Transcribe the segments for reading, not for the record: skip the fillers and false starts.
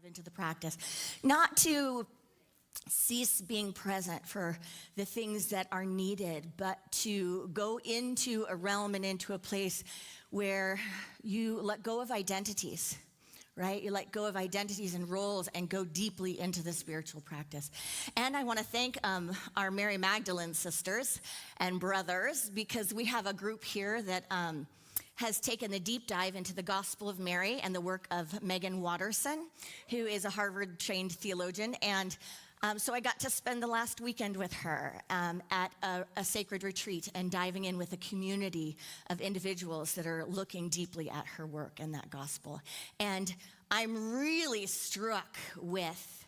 into the practice. Not to cease being present for the things that are needed, but to go into a realm and into a place where you let go of identities, right? You let go of identities and roles and go deeply into the spiritual practice. And I want to thank our Mary Magdalene sisters and brothers, because we have a group here that has taken the deep dive into the Gospel of Mary and the work of Megan Watterson, who is a Harvard-trained theologian. And so I got to spend the last weekend with her at a sacred retreat and diving in with a community of individuals that are looking deeply at her work and that gospel. And I'm really struck with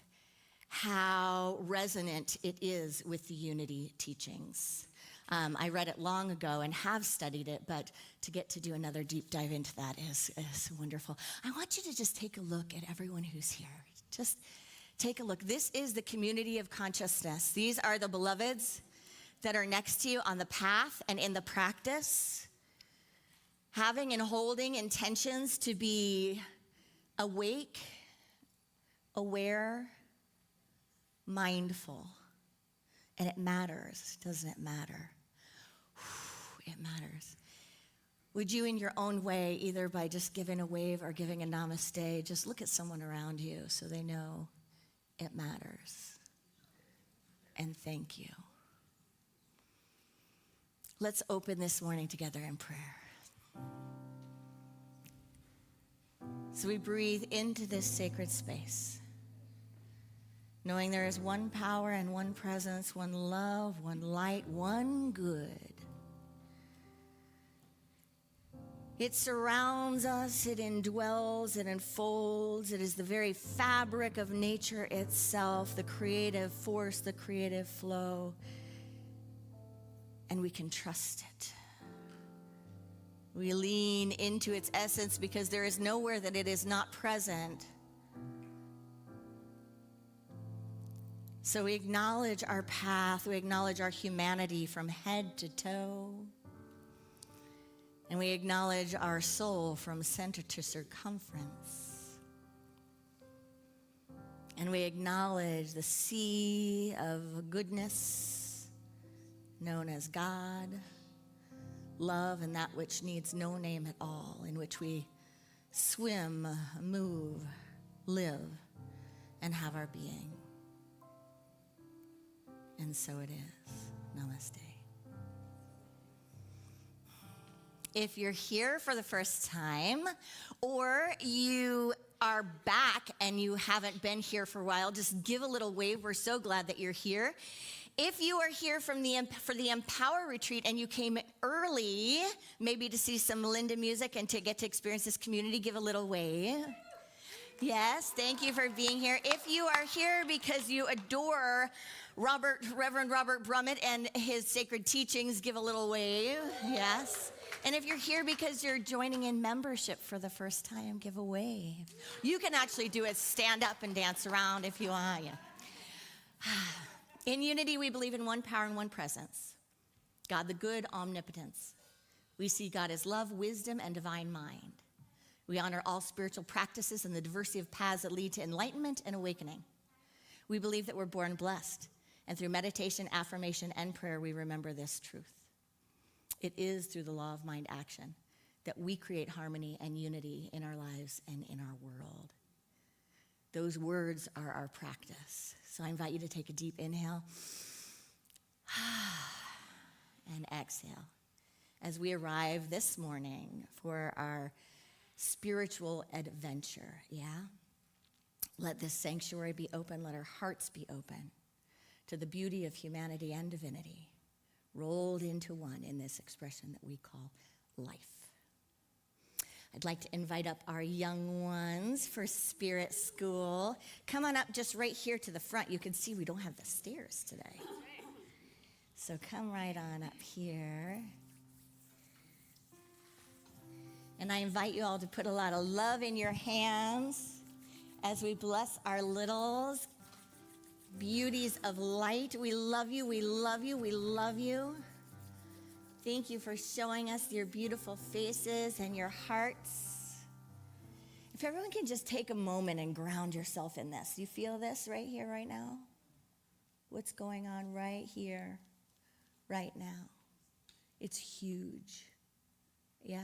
how resonant it is with the unity teachings. I read it long ago and have studied it, but to get to do another deep dive into that is wonderful. I want you to just take a look at everyone who's here. Just take a look. This is the community of consciousness. These are the beloveds that are next to you on the path and in the practice, having and holding intentions to be awake, aware, mindful. And it matters, doesn't it matter? It matters. Would you, in your own way, either by just giving a wave or giving a namaste, just look at someone around you so they know it matters. And thank you. Let's open this morning together in prayer. So we breathe into this sacred space, knowing there is one power and one presence, one love, one light, one good. It surrounds us, it indwells, it enfolds. It is the very fabric of nature itself, the creative force, the creative flow. And we can trust it. We lean into its essence because there is nowhere that it is not present. So we acknowledge our path, we acknowledge our humanity from head to toe. And we acknowledge our soul from center to circumference. And we acknowledge the sea of goodness known as God, love, and that which needs no name at all, in which we swim, move, live, and have our being. And so it is. Namaste. If you're here for the first time, or you are back and you haven't been here for a while, just give a little wave. We're so glad that you're here. If you are here for the Empower Retreat and you came early, maybe to see some Linda music and to get to experience this community, give a little wave. Yes, thank you for being here. If you are here because you adore Reverend Robert Brummett and his sacred teachings, give a little wave. Yes. And if you're here because you're joining in membership for the first time, give a wave. You can actually do it, stand up and dance around if you want. In unity, we believe in one power and one presence. God the good, omnipotence. We see God as love, wisdom, and divine mind. We honor all spiritual practices and the diversity of paths that lead to enlightenment and awakening. We believe that we're born blessed, and through meditation, affirmation, and prayer, we remember this truth. It is through the law of mind action that we create harmony and unity in our lives and in our world. Those words are our practice. So I invite you to take a deep inhale and exhale as we arrive this morning for our spiritual adventure, yeah? Let this sanctuary be open. Let our hearts be open to the beauty of humanity and divinity rolled into one in this expression that we call life. I'd like to invite up our young ones for Spirit School. Come on up just right here to the front. You can see we don't have the stairs today. So come right on up here. And I invite you all to put a lot of love in your hands as we bless our littles. Beauties of light. We love you, we love you, we love you. Thank you for showing us your beautiful faces and your hearts. If everyone can just take a moment and ground yourself in this. You feel this right here, right now? What's going on right here, right now? It's huge. Yeah?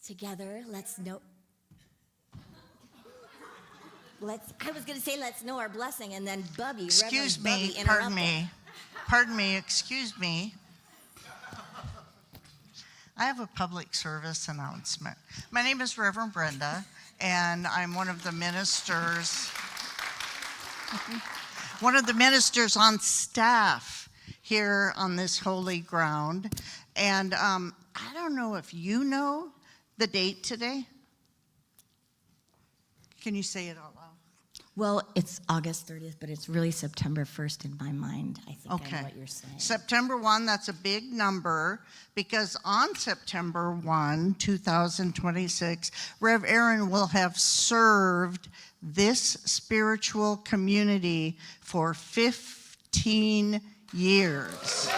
Together, let's know. I was going to say let's know our blessing, and then Bubby, Excuse Reverend me, Bubby, interrupted. pardon me, excuse me. I have a public service announcement. My name is Reverend Brenda, and I'm one of the ministers on staff here on this holy ground. And I don't know if you know the date today. Can you say it out loud? Well, it's August 30th, but it's really September 1st in my mind. I think I know what you're saying. September 1, that's a big number, because on September 1, 2026, Rev Erin will have served this spiritual community for 15 years.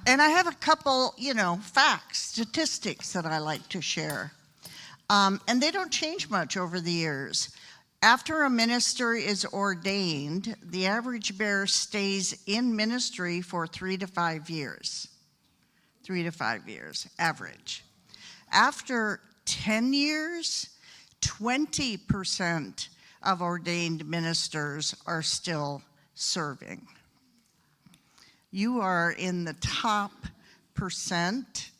And I have a couple, facts, statistics that I like to share. And they don't change much over the years. After a minister is ordained, the average bearer stays in ministry for 3 to 5 years. 3 to 5 years, average. After 10 years, 20% of ordained ministers are still serving. You are in the top percent,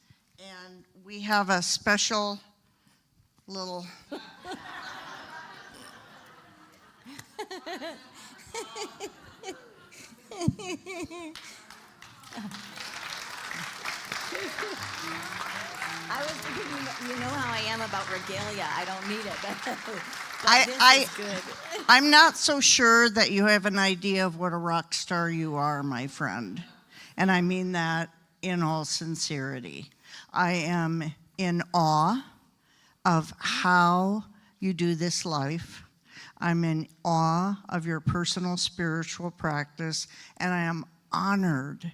and we have a special little... I was thinking, you know how I am about regalia. I don't need it, but this is good. I'm not so sure that you have an idea of what a rock star you are, my friend. And I mean that in all sincerity. I am in awe of how you do this life. I'm in awe of your personal spiritual practice, and I am honored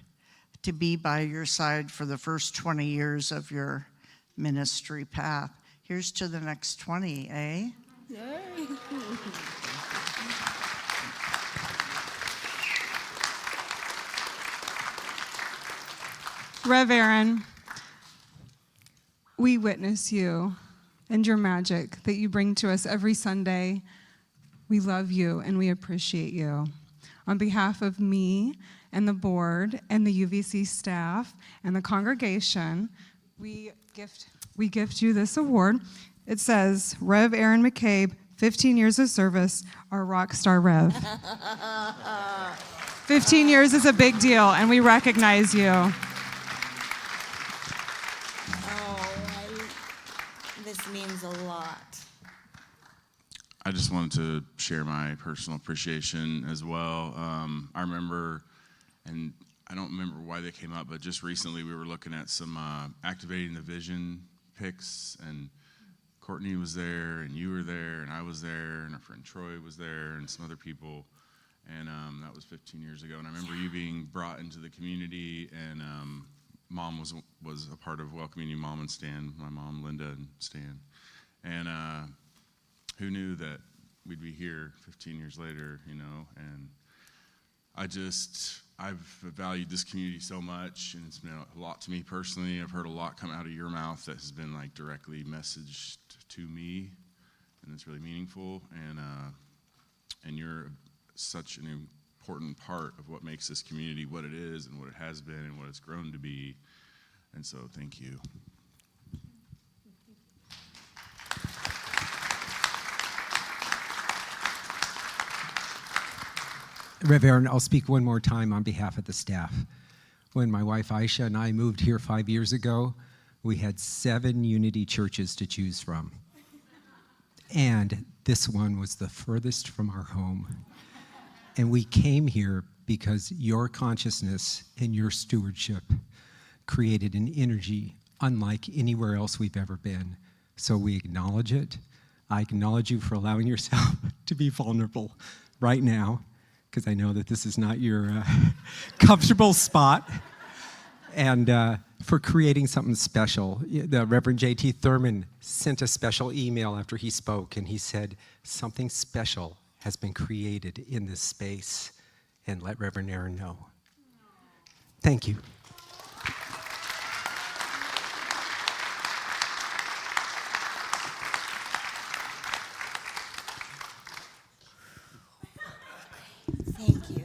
to be by your side for the first 20 years of your ministry path. Here's to the next 20, eh? Rev Erin, we witness you and your magic that you bring to us every Sunday. We love you and we appreciate you. On behalf of me and the board and the UVC staff and the congregation, we gift you this award. It says, Rev Erin McCabe, 15 years of service, our rock star Rev. 15 years is a big deal, and we recognize you. This means a lot. I just wanted to share my personal appreciation as well. I remember, and I don't remember why they came up, but just recently we were looking at some activating the vision pics, and Courtney was there, and you were there, and I was there, and our friend Troy was there, and some other people, and that was 15 years ago. And I remember you being brought into the community, and Mom was a part of welcoming you, Mom and Stan, my mom, Linda and Stan. And who knew that we'd be here 15 years later, and I've valued this community so much, and it's been a lot to me personally. I've heard a lot come out of your mouth that has been like directly messaged to me, and it's really meaningful, and you're such an important part of what makes this community what it is and what it has been and what it's grown to be, and so thank you. Rev Erin, I'll speak one more time on behalf of the staff. When my wife Aisha and I moved here 5 years ago, we had 7 Unity churches to choose from. And this one was the furthest from our home. And we came here because your consciousness and your stewardship created an energy unlike anywhere else we've ever been. So we acknowledge it. I acknowledge you for allowing yourself to be vulnerable right now, because I know that this is not your comfortable spot. And for creating something special. The Reverend J.T. Thurman sent a special email after he spoke, and he said, something special has been created in this space, and let Reverend Erin know. Thank you. Thank you.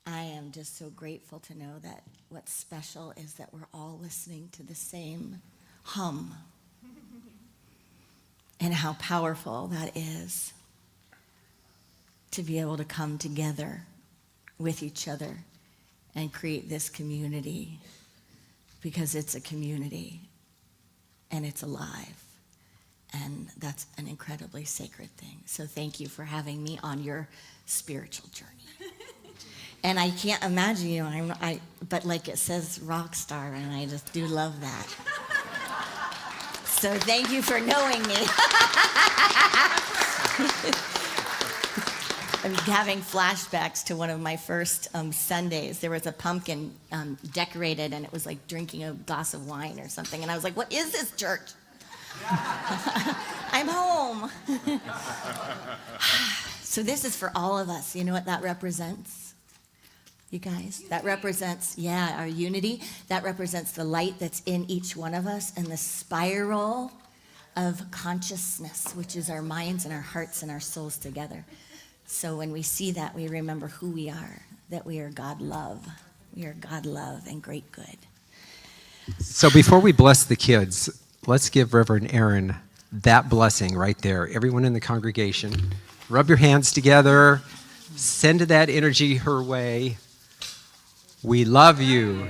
I am just so grateful to know that what's special is that we're all listening to the same hum, and how powerful that is to be able to come together with each other and create this community, because it's a community and it's alive. And that's an incredibly sacred thing. So thank you for having me on your spiritual journey. And I can't imagine, you know, but like it says rock star, and I just do love that. So thank you for knowing me. I'm having flashbacks to one of my first Sundays. There was a pumpkin decorated, and it was like drinking a glass of wine or something. And I was like, what is this church? I'm home. So this is for all of us. You know what that represents? You guys, that represents, our unity. That represents the light that's in each one of us, and the spiral of consciousness, which is our minds and our hearts and our souls together. So when we see that, we remember who we are, that we are God love. We are God love and great good. So before we bless the kids, let's give Reverend Erin that blessing right there. Everyone in the congregation, rub your hands together, send that energy her way. We love you.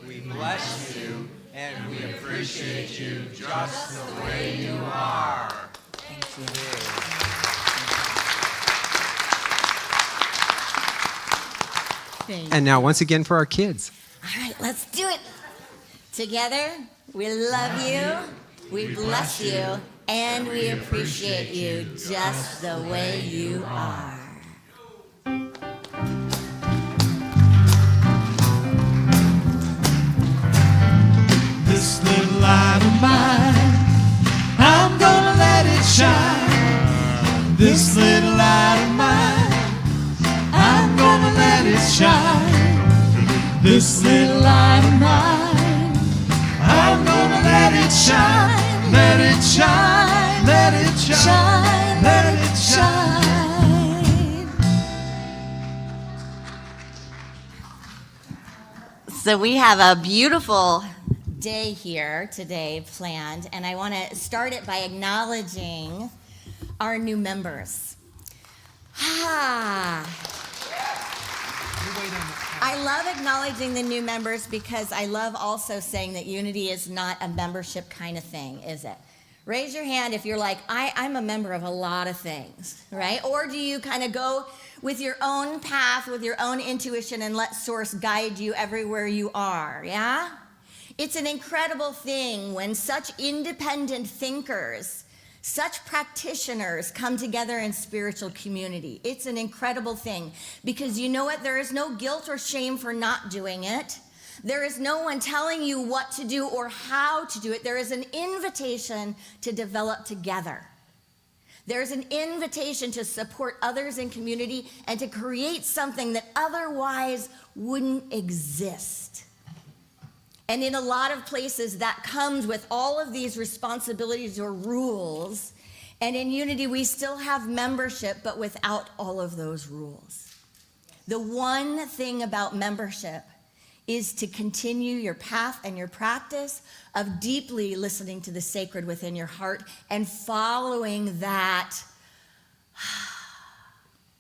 We bless you, and we appreciate you just the way you are. Thank you. And now, once again, for our kids. All right, let's do it. Together, we love you, we bless you, and we appreciate you just the way you are. This little light of mine, I'm gonna let it shine. This little light of mine, I'm gonna let it shine. This little light of mine, I'm gonna let it shine. Let it shine, let it shine, let it shine. So we have a beautiful day here today planned, and I want to start it by acknowledging our new members. I love acknowledging the new members, because I love also saying that unity is not a membership kind of thing, is it? Raise your hand if you're like, I'm a member of a lot of things, right? Or do you kind of go with your own path, with your own intuition, and let Source guide you everywhere you are, yeah? It's an incredible thing when such independent thinkers, such practitioners come together in spiritual community. It's an incredible thing, because you know what? There is no guilt or shame for not doing it. There is no one telling you what to do or how to do it. There is an invitation to develop together. There's an invitation to support others in community and to create something that otherwise wouldn't exist. And in a lot of places, that comes with all of these responsibilities or rules. And in unity, we still have membership, but without all of those rules. The one thing about membership is to continue your path and your practice of deeply listening to the sacred within your heart and following that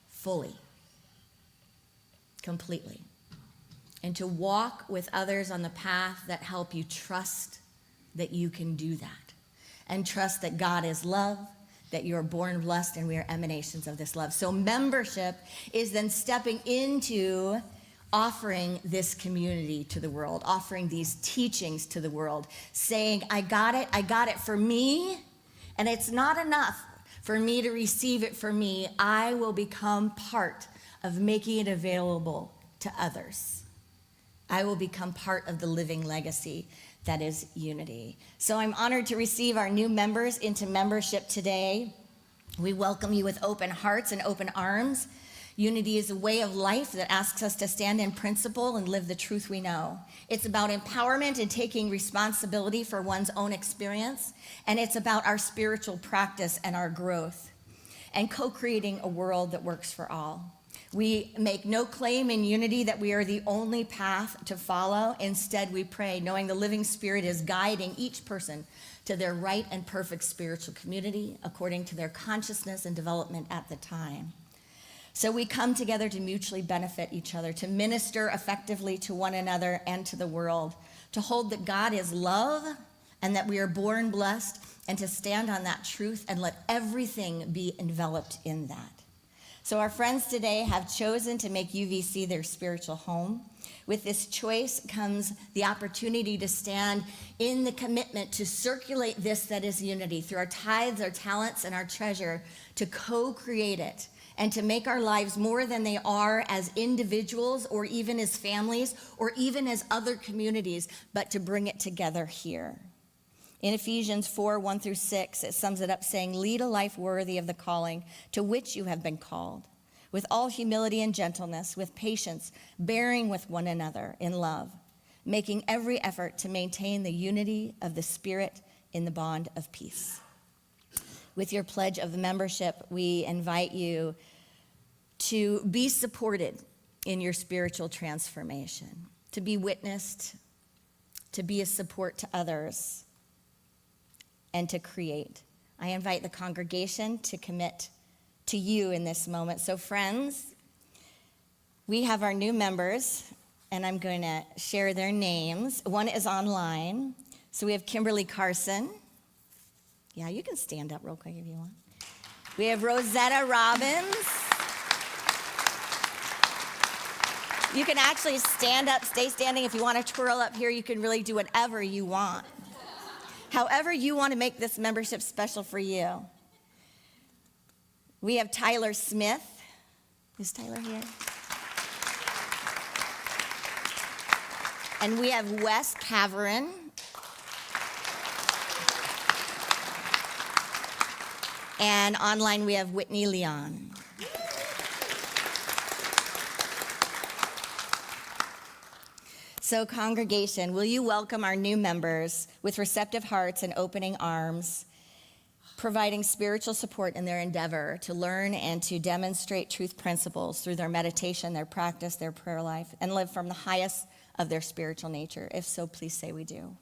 fully, completely. And to walk with others on the path that help you trust that you can do that. And trust that God is love, that you're born blessed, and we are emanations of this love. So membership is then stepping into offering this community to the world, offering these teachings to the world, saying, I got it for me, and it's not enough for me to receive it for me. I will become part of making it available to others. I will become part of the living legacy that is unity. So I'm honored to receive our new members into membership today. We welcome you with open hearts and open arms. Unity is a way of life that asks us to stand in principle and live the truth we know. It's about empowerment and taking responsibility for one's own experience, and it's about our spiritual practice and our growth, and co-creating a world that works for all. We make no claim in unity that we are the only path to follow. Instead, we pray, knowing the living Spirit is guiding each person to their right and perfect spiritual community according to their consciousness and development at the time. So we come together to mutually benefit each other, to minister effectively to one another and to the world, to hold that God is love and that we are born blessed, and to stand on that truth and let everything be enveloped in that. So our friends today have chosen to make UVC their spiritual home. With this choice comes the opportunity to stand in the commitment to circulate this that is unity through our tithes, our talents, and our treasure, to co-create it and to make our lives more than they are as individuals or even as families or even as other communities, but to bring it together here. In Ephesians 4:1-6, it sums it up saying, lead a life worthy of the calling to which you have been called, with all humility and gentleness, with patience, bearing with one another in love, making every effort to maintain the unity of the Spirit in the bond of peace. With your pledge of membership, we invite you to be supported in your spiritual transformation, to be witnessed, to be a support to others, and to create. I invite the congregation to commit to you in this moment. So friends, we have our new members, and I'm going to share their names. One is online. So we have Kimberly Carson. Yeah, you can stand up real quick if you want. We have Rosetta Robbins. You can actually stand up, stay standing. If you want to twirl up here, you can really do whatever you want. However you want to make this membership special for you. We have Tyler Smith. Is Tyler here? And we have Wes Caverin. And online we have Whitney Leon. So congregation, will you welcome our new members with receptive hearts and opening arms, providing spiritual support in their endeavor to learn and to demonstrate truth principles through their meditation, their practice, their prayer life, and live from the highest of their spiritual nature? If so, please say we do.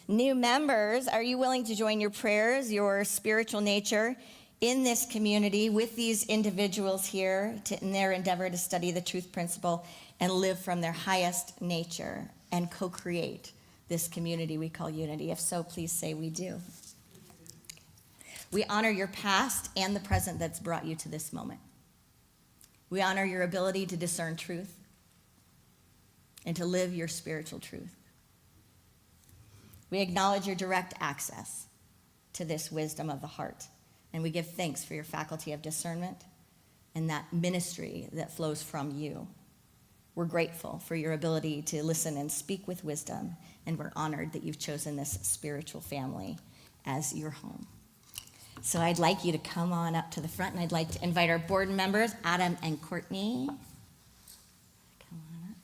New members, are you willing to join your prayers, your spiritual nature in this community with these individuals here in their endeavor to study the truth principle and live from their highest nature and co-create this community we call unity? If so, please say we do. We honor your past and the present that's brought you to this moment. We honor your ability to discern truth and to live your spiritual truth. We acknowledge your direct access to this wisdom of the heart, and we give thanks for your faculty of discernment and that ministry that flows from you. We're grateful for your ability to listen and speak with wisdom, and we're honored that you've chosen this spiritual family as your home. So I'd like you to come on up to the front, and I'd like to invite our board members, Adam and Courtney. Come on up.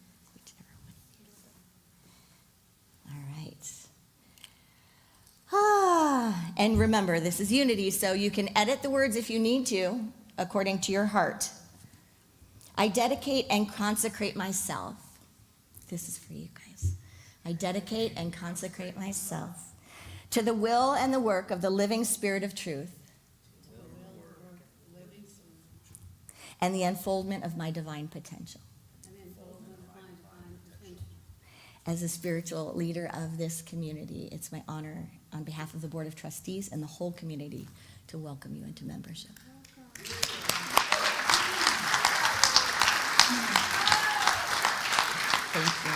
All right. And remember, this is unity, so you can edit the words if you need to, according to your heart. I dedicate and consecrate myself. This is for you guys. I dedicate and consecrate myself to the will and the work of the living Spirit of truth and the unfoldment of my divine potential. as a spiritual leader of this community, it's my honor on behalf of the Board of Trustees and the whole community to welcome you into membership. Thank you.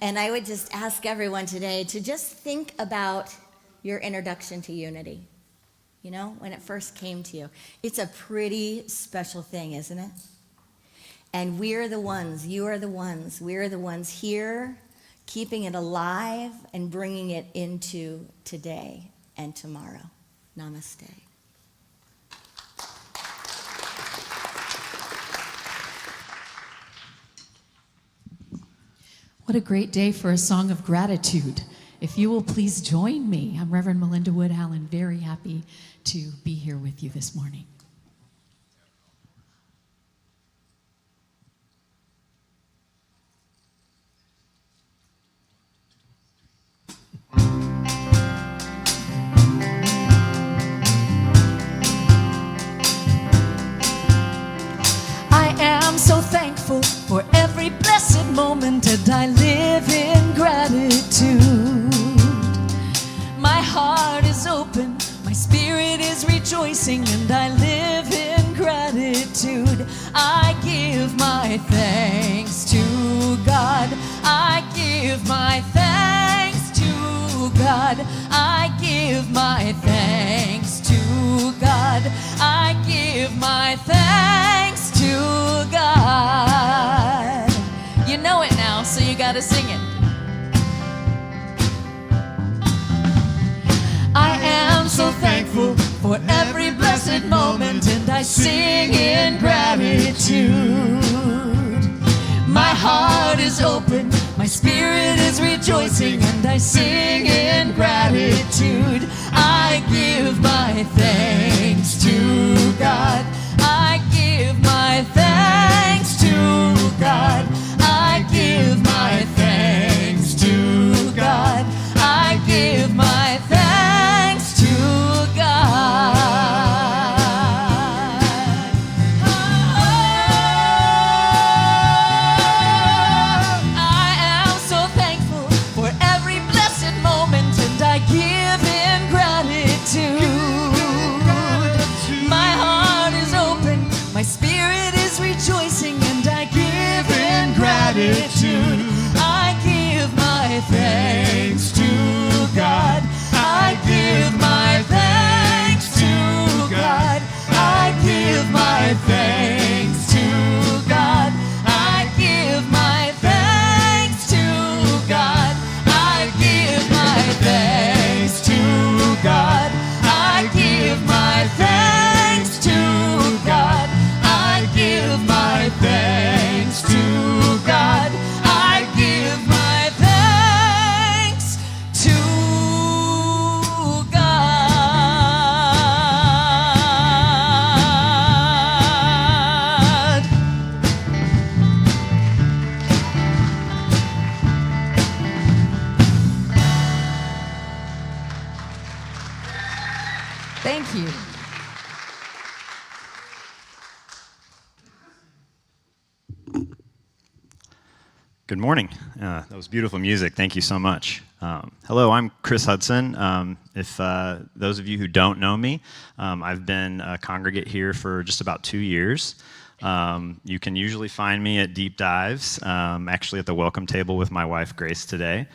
And I would just ask everyone today to just think about your introduction to unity. You know, when it first came to you. It's a pretty special thing, isn't it? And we're the ones, you are the ones, we're the ones here keeping it alive and bringing it into today and tomorrow. Namaste. What a great day for a song of gratitude. If you will please join me. I'm Reverend Melinda Wood Allen, very happy to be here with you this morning. I am so thankful for every blessed moment, and I live in gratitude. My heart is open, my spirit is rejoicing, and I live in gratitude. I give my thanks to God. I give my thanks to God. I give my thanks to God. I give my thanks to God. You know it now, so you gotta sing it. I am so thankful for every blessed moment, and I sing in gratitude. My heart is open, my spirit is rejoicing, and I sing in gratitude. I give my thanks to God. I give my thanks to God. I give my thanks to God. I give my thanks to God. I am so thankful for every blessed moment, and I give in gratitude. My heart is open, my spirit is rejoicing, and I give in gratitude. I give my thanks to God. I give my thanks to God. I give my thanks to God. I give my thanks to God. I give my thanks to God. I give my thanks to God. I give my thanks to God. I give my thanks to God. Thank you. Good morning. That was beautiful music. Thank you so much. Hello, I'm Chris Hudson. If those of you who don't know me, I've been a congregate here for just about 2 years. You can usually find me at deep dives, actually at the welcome table with my wife Grace today.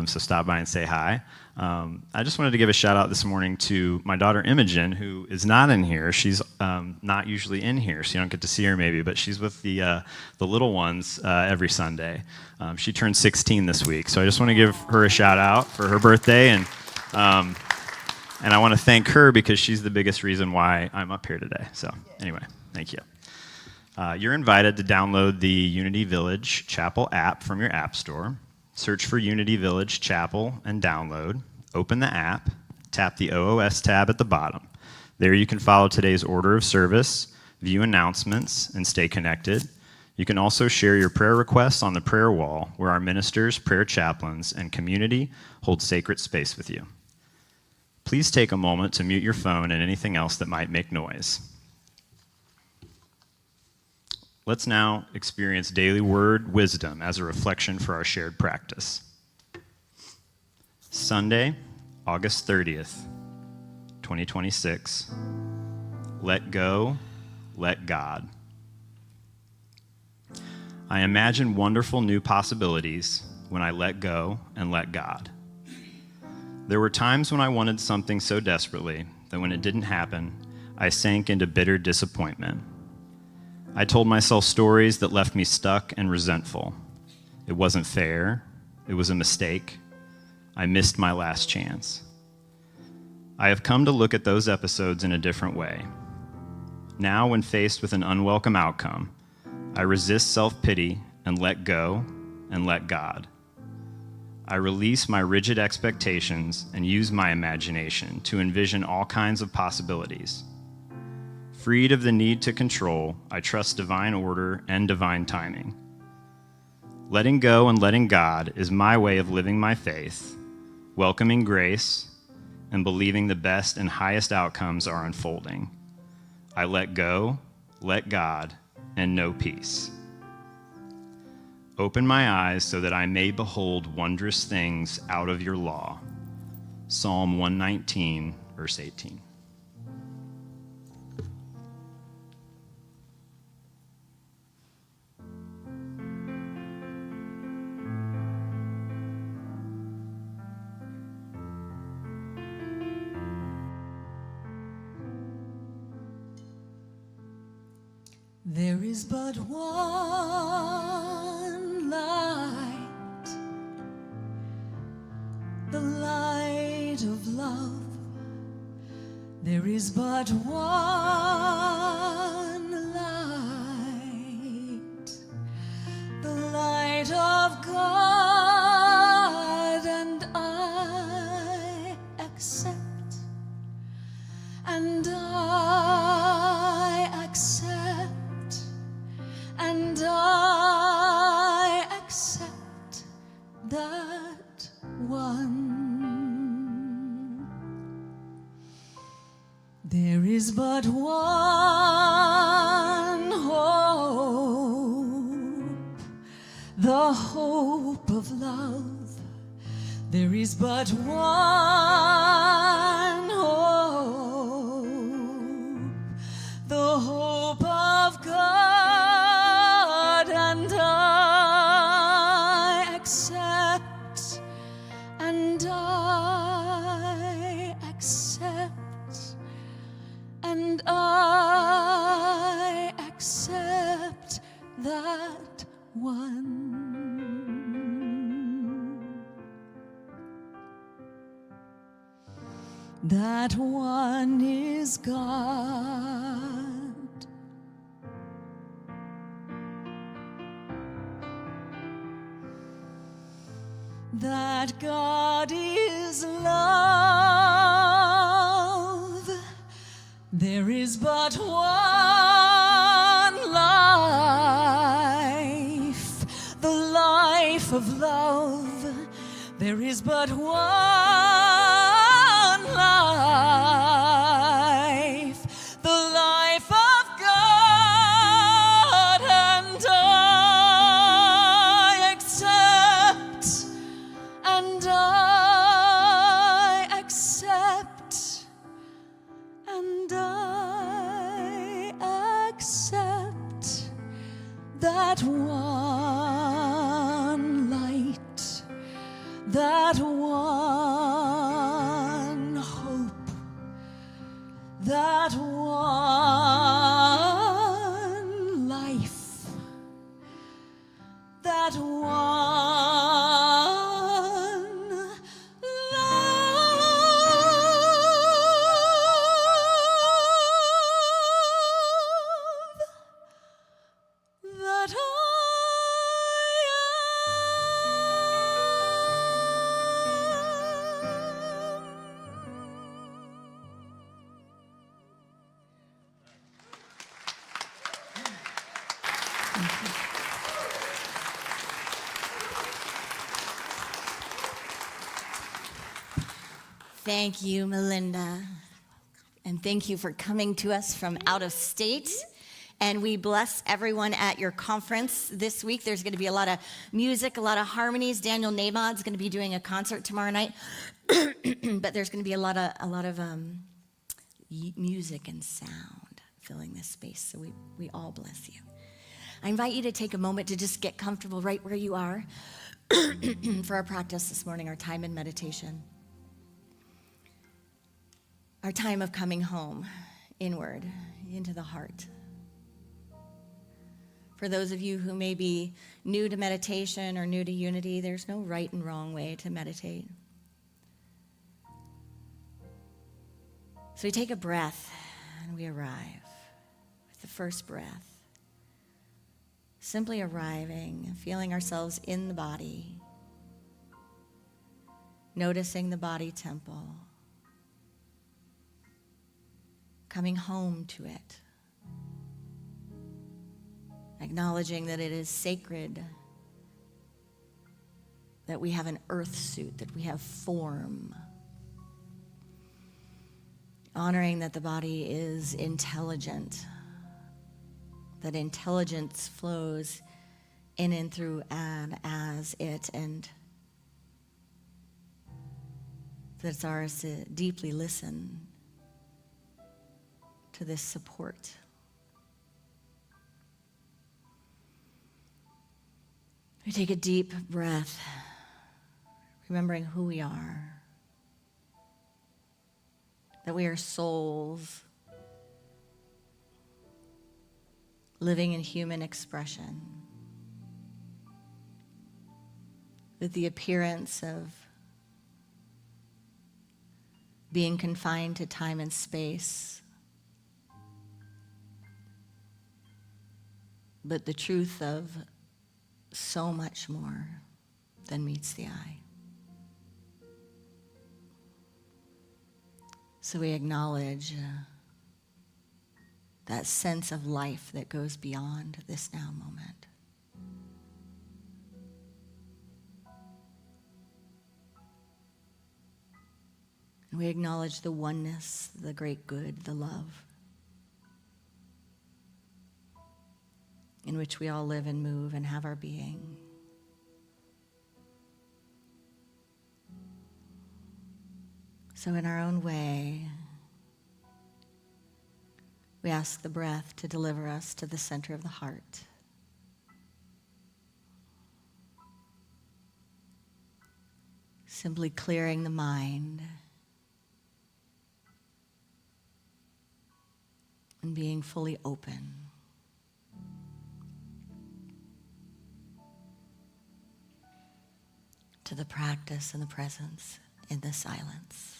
So stop by and say hi. I just wanted to give a shout out this morning to my daughter Imogen, who is not in here. She's not usually in here, so you don't get to see her maybe, but she's with the little ones every Sunday. She turned 16 this week, so I just want to give her a shout out for her birthday, and I want to thank her because she's the biggest reason why I'm up here today. So anyway, thank you. You're invited to download the Unity Village Chapel app from your app store. Search for Unity Village Chapel and download. Open the app, tap the OOS tab at the bottom. There you can follow today's order of service, view announcements, and stay connected. You can also share your prayer requests on the prayer wall, where our ministers, prayer chaplains, and community hold sacred space with you. Please take a moment to mute your phone and anything else that might make noise. Let's now experience daily word wisdom as a reflection for our shared practice. Sunday, August 30th, 2026. Let go, let God. I imagine wonderful new possibilities when I let go and let God. There were times when I wanted something so desperately that when it didn't happen, I sank into bitter disappointment. I told myself stories that left me stuck and resentful. It wasn't fair. It was a mistake. I missed my last chance. I have come to look at those episodes in a different way. Now, when faced with an unwelcome outcome, I resist self-pity and let go and let God. I release my rigid expectations and use my imagination to envision all kinds of possibilities. Freed of the need to control, I trust divine order and divine timing. Letting go and letting God is my way of living my faith, welcoming grace, and believing the best and highest outcomes are unfolding. I let go, let God, and know peace. Open my eyes so that I may behold wondrous things out of your law. Psalm 119, verse 18. There is but one light, the light of love. There is but one light, the light of God, and I accept, and I accept, and I accept that one. There is but one hope, the hope of love. There is but one hope, the hope of God, and I accept, and I accept, and I accept that one. That one is God. That God is love. There is but one life, the life of love. There is but one life, the life of God, and I accept, and I accept, and I accept that one light, that one hope, that one life, that one love, that I am. Thank you, Melinda. And thank you for coming to us from out of state. And we bless everyone at your conference this week. There's going to be a lot of music, a lot of harmonies. Daniel Nabod's going to be doing a concert tomorrow night. But there's going to be a lot of music and sound filling this space. So we all bless you. I invite you to take a moment to just get comfortable right where you are for our practice this morning, our time in meditation. Our time of coming home, inward, into the heart. For those of you who may be new to meditation or new to unity, there's no right and wrong way to meditate. So we take a breath and we arrive with the first breath. Simply arriving, feeling ourselves in the body, noticing the body temple, coming home to it, acknowledging that it is sacred, that we have an earth suit, that we have form, honoring that the body is intelligent, that intelligence flows in and through and as it, and that it's ours to deeply listen to this support. We take a deep breath, remembering who we are, that we are souls living in human expression, with the appearance of being confined to time and space, but the truth of so much more than meets the eye. So we acknowledge that sense of life that goes beyond this now moment. And we acknowledge the oneness, the great good, the love in which we all live and move and have our being. So in our own way, we ask the breath to deliver us to the center of the heart. Simply clearing the mind and being fully open. To the practice and the presence in the silence.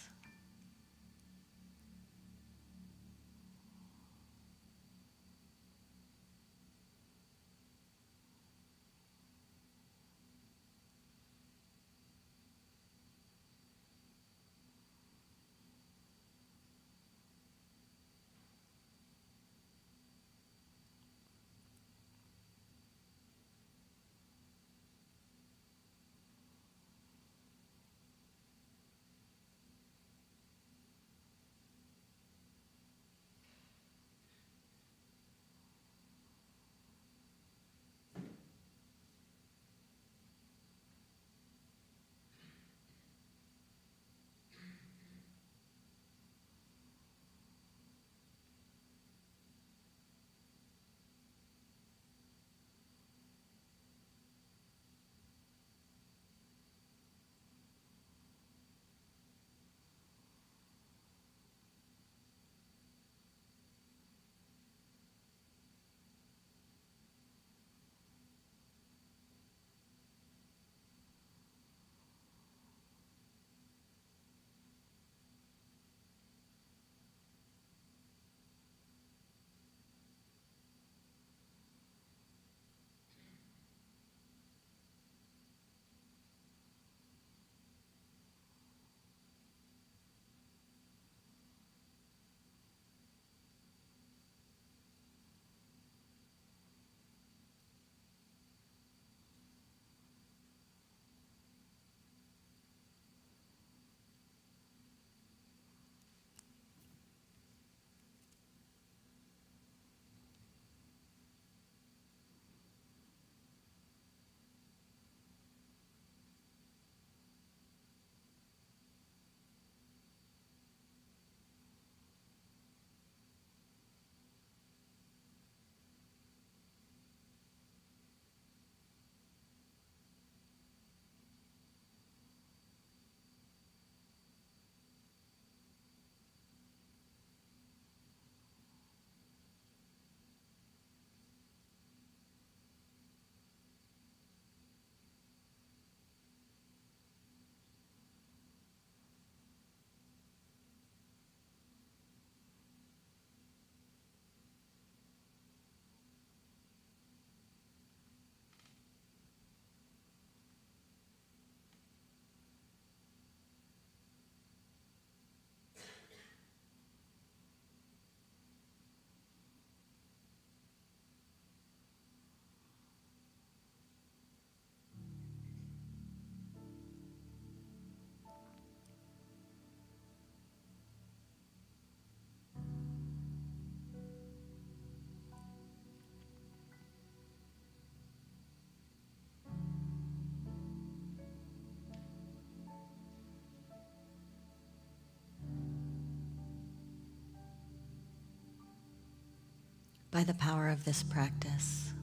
by the power of this practice.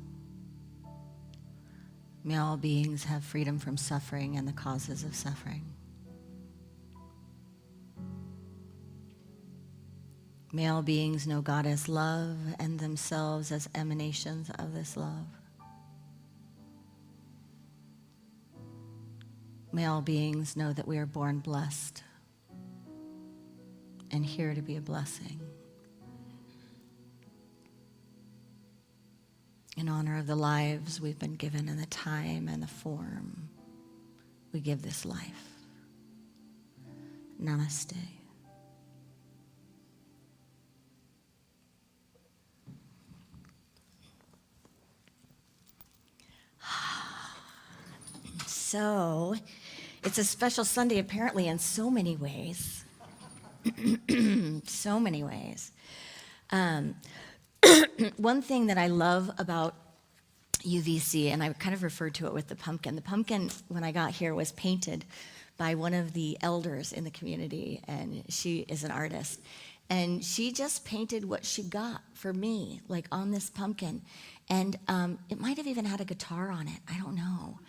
May all beings have freedom from suffering and the causes of suffering. May all beings know God as love and themselves as emanations of this love. May all beings know that we are born blessed and here to be a blessing. In honor of the lives we've been given and the time and the form we give this life. Namaste. So, it's a special Sunday apparently in so many ways. So many ways. One thing that I love about UVC, and I kind of referred to it with the pumpkin. The pumpkin, when I got here, was painted by one of the elders in the community, and she is an artist. And she just painted what she got for me, like on this pumpkin. And it might have even had a guitar on it, I don't know.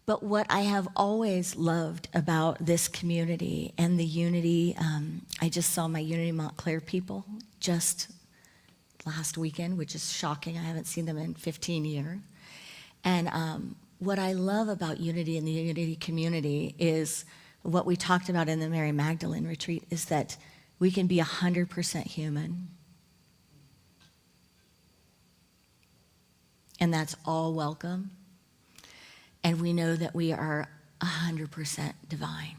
But what I have always loved about this community and the unity, I just saw my Unity Montclair people just last weekend, which is shocking. I haven't seen them in 15 years. And what I love about unity in the unity community is what we talked about in the Mary Magdalene retreat, is that we can be 100% human. And that's all welcome. And we know that we are 100% divine.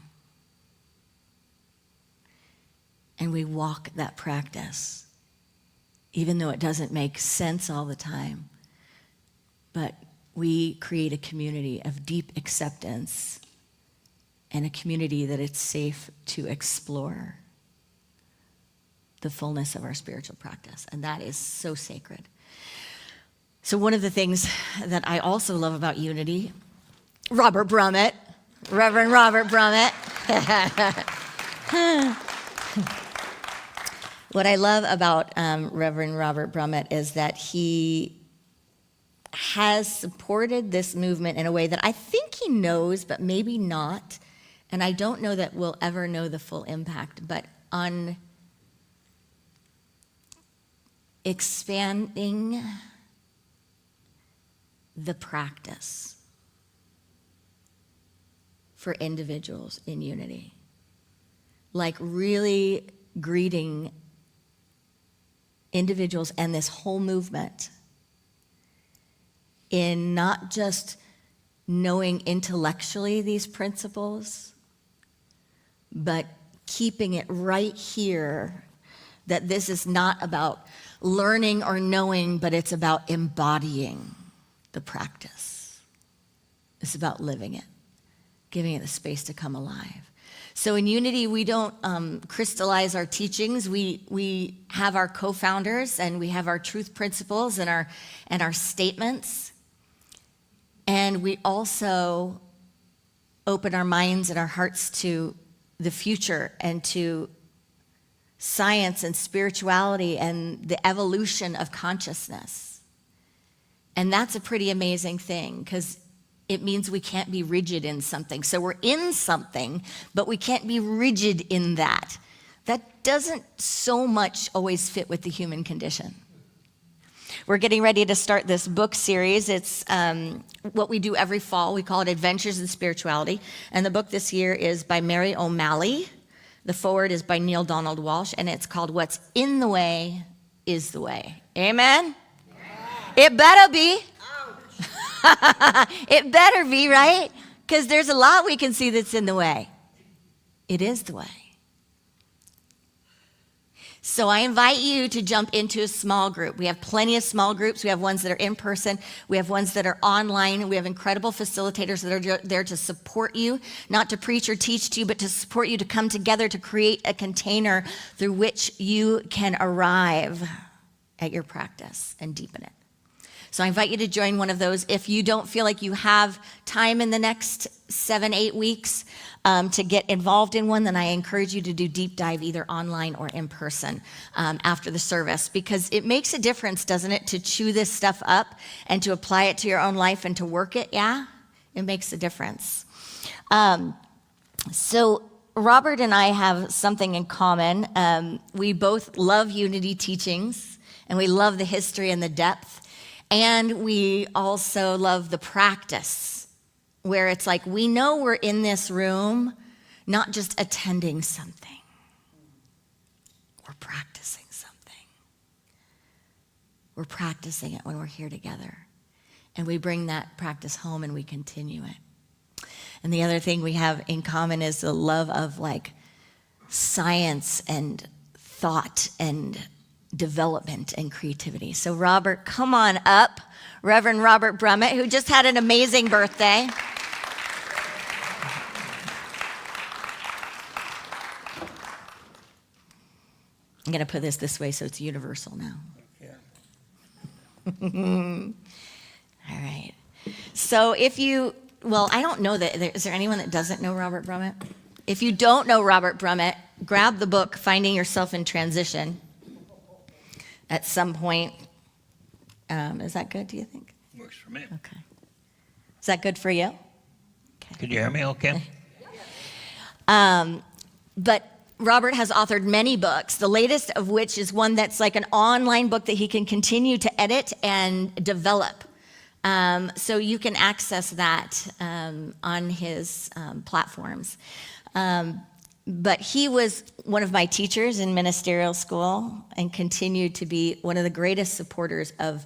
And we walk that practice, even though it doesn't make sense all the time. But we create a community of deep acceptance and a community that it's safe to explore the fullness of our spiritual practice. And that is so sacred. So one of the things that I also love about unity, Robert Brummett, Reverend Robert Brummett. What I love about Reverend Robert Brummett is that he has supported this movement in a way that I think he knows, but maybe not. And I don't know that we'll ever know the full impact, but on expanding the practice for individuals in unity. Like really greeting individuals and this whole movement in not just knowing intellectually these principles, but keeping it right here, that this is not about learning or knowing, but it's about embodying the practice. It's about living it, giving it the space to come alive. So in unity, we don't crystallize our teachings. We have our co-founders, and we have our truth principles and our statements. And we also open our minds and our hearts to the future and to science and spirituality and the evolution of consciousness. And that's a pretty amazing thing, because it means we can't be rigid in something. So we're in something, but we can't be rigid in that. That doesn't so much always fit with the human condition. We're getting ready to start this book series. It's what we do every fall. We call it Adventures in Spirituality. And the book this year is by Mary O'Malley. The foreword is by Neil Donald Walsh, and it's called What's in the Way is the Way. Amen? Yeah. It better be. It better be, right? Because there's a lot we can see that's in the way. It is the way. So I invite you to jump into a small group. We have plenty of small groups. We have ones that are in person. We have ones that are online. We have incredible facilitators that are there to support you, not to preach or teach to you, but to support you to come together to create a container through which you can arrive at your practice and deepen it. So I invite you to join one of those. If you don't feel like you have time in the next 7-8 weeks to get involved in one, then I encourage you to do deep dive either online or in person after the service, because it makes a difference, doesn't it, to chew this stuff up and to apply it to your own life and to work it, yeah? It makes a difference. So Robert and I have something in common. We both love unity teachings, and we love the history and the depth. And we also love the practice, where it's like we know we're in this room, not just attending something. We're practicing something. We're practicing it when we're here together. And we bring that practice home and we continue it. And the other thing we have in common is the love of like science and thought and development and creativity. So Robert, come on up. Reverend Robert Brummett, who just had an amazing birthday. I'm going to put this way so it's universal now. All right. So I don't know is there anyone that doesn't know Robert Brummett? If you don't know Robert Brummett, grab the book, Finding Yourself in Transition, at some point. Is that good, do you think? Works for me. Okay. Is that good for you? Okay. Can you hear me okay? But Robert has authored many books, the latest of which is one that's like an online book that he can continue to edit and develop. So you can access that on his platforms. But he was one of my teachers in ministerial school and continued to be one of the greatest supporters of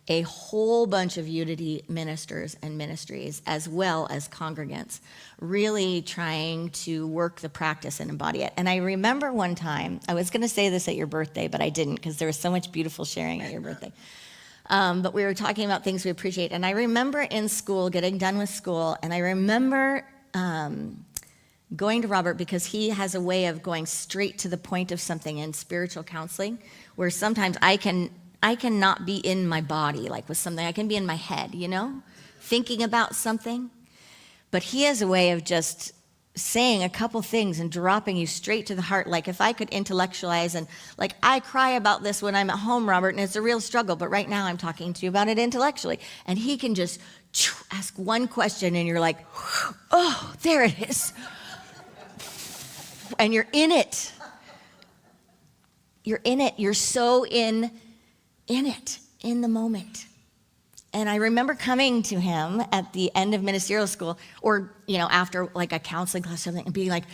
a whole bunch of unity ministers and ministries, as well as congregants, really trying to work the practice and embody it. And I remember one time, I was going to say this at your birthday, but I didn't, because there was so much beautiful sharing at your birthday. But we were talking about things we appreciate. And I remember in school, getting done with school, and I remember going to Robert because he has a way of going straight to the point of something in spiritual counseling, where sometimes I cannot be in my body, like with something. I can be in my head, thinking about something. But he has a way of just saying a couple things and dropping you straight to the heart. Like if I could intellectualize and like I cry about this when I'm at home, Robert, and it's a real struggle, but right now I'm talking to you about it intellectually. And he can just ask one question and you're like, oh, there it is. And you're in it. You're in it. You're so in it, in the moment. And I remember coming to him at the end of ministerial school, or, after like a counseling class or something, and being like,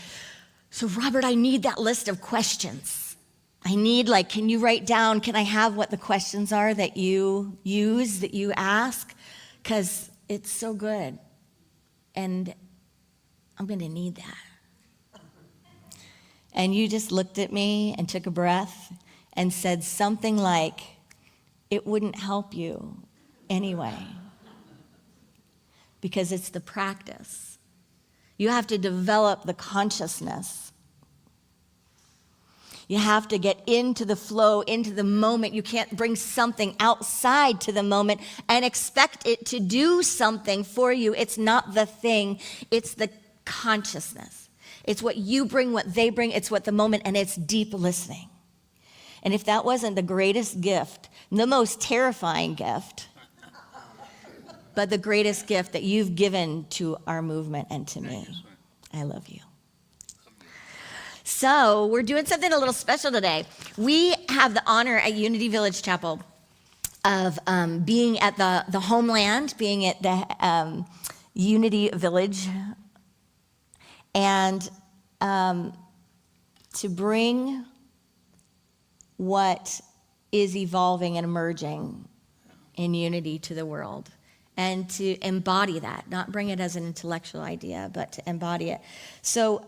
so Robert, I need that list of questions. I need can you write down, can I have what the questions are that you use, that you ask? Because it's so good. And I'm going to need that. And you just looked at me and took a breath and said something like, it wouldn't help you anyway, because it's the practice. You have to develop the consciousness. You have to get into the flow, into the moment. You can't bring something outside to the moment and expect it to do something for you. It's not the thing, it's the consciousness. It's what you bring, what they bring, it's what the moment, and it's deep listening. And if that wasn't the greatest gift, the most terrifying gift, but the greatest gift that you've given to our movement and to me, I love you. So we're doing something a little special today. We have the honor at Unity Village Chapel of being at the homeland, being at the Unity Village, and to bring what is evolving and emerging in unity to the world, and to embody that, not bring it as an intellectual idea, but to embody it. So,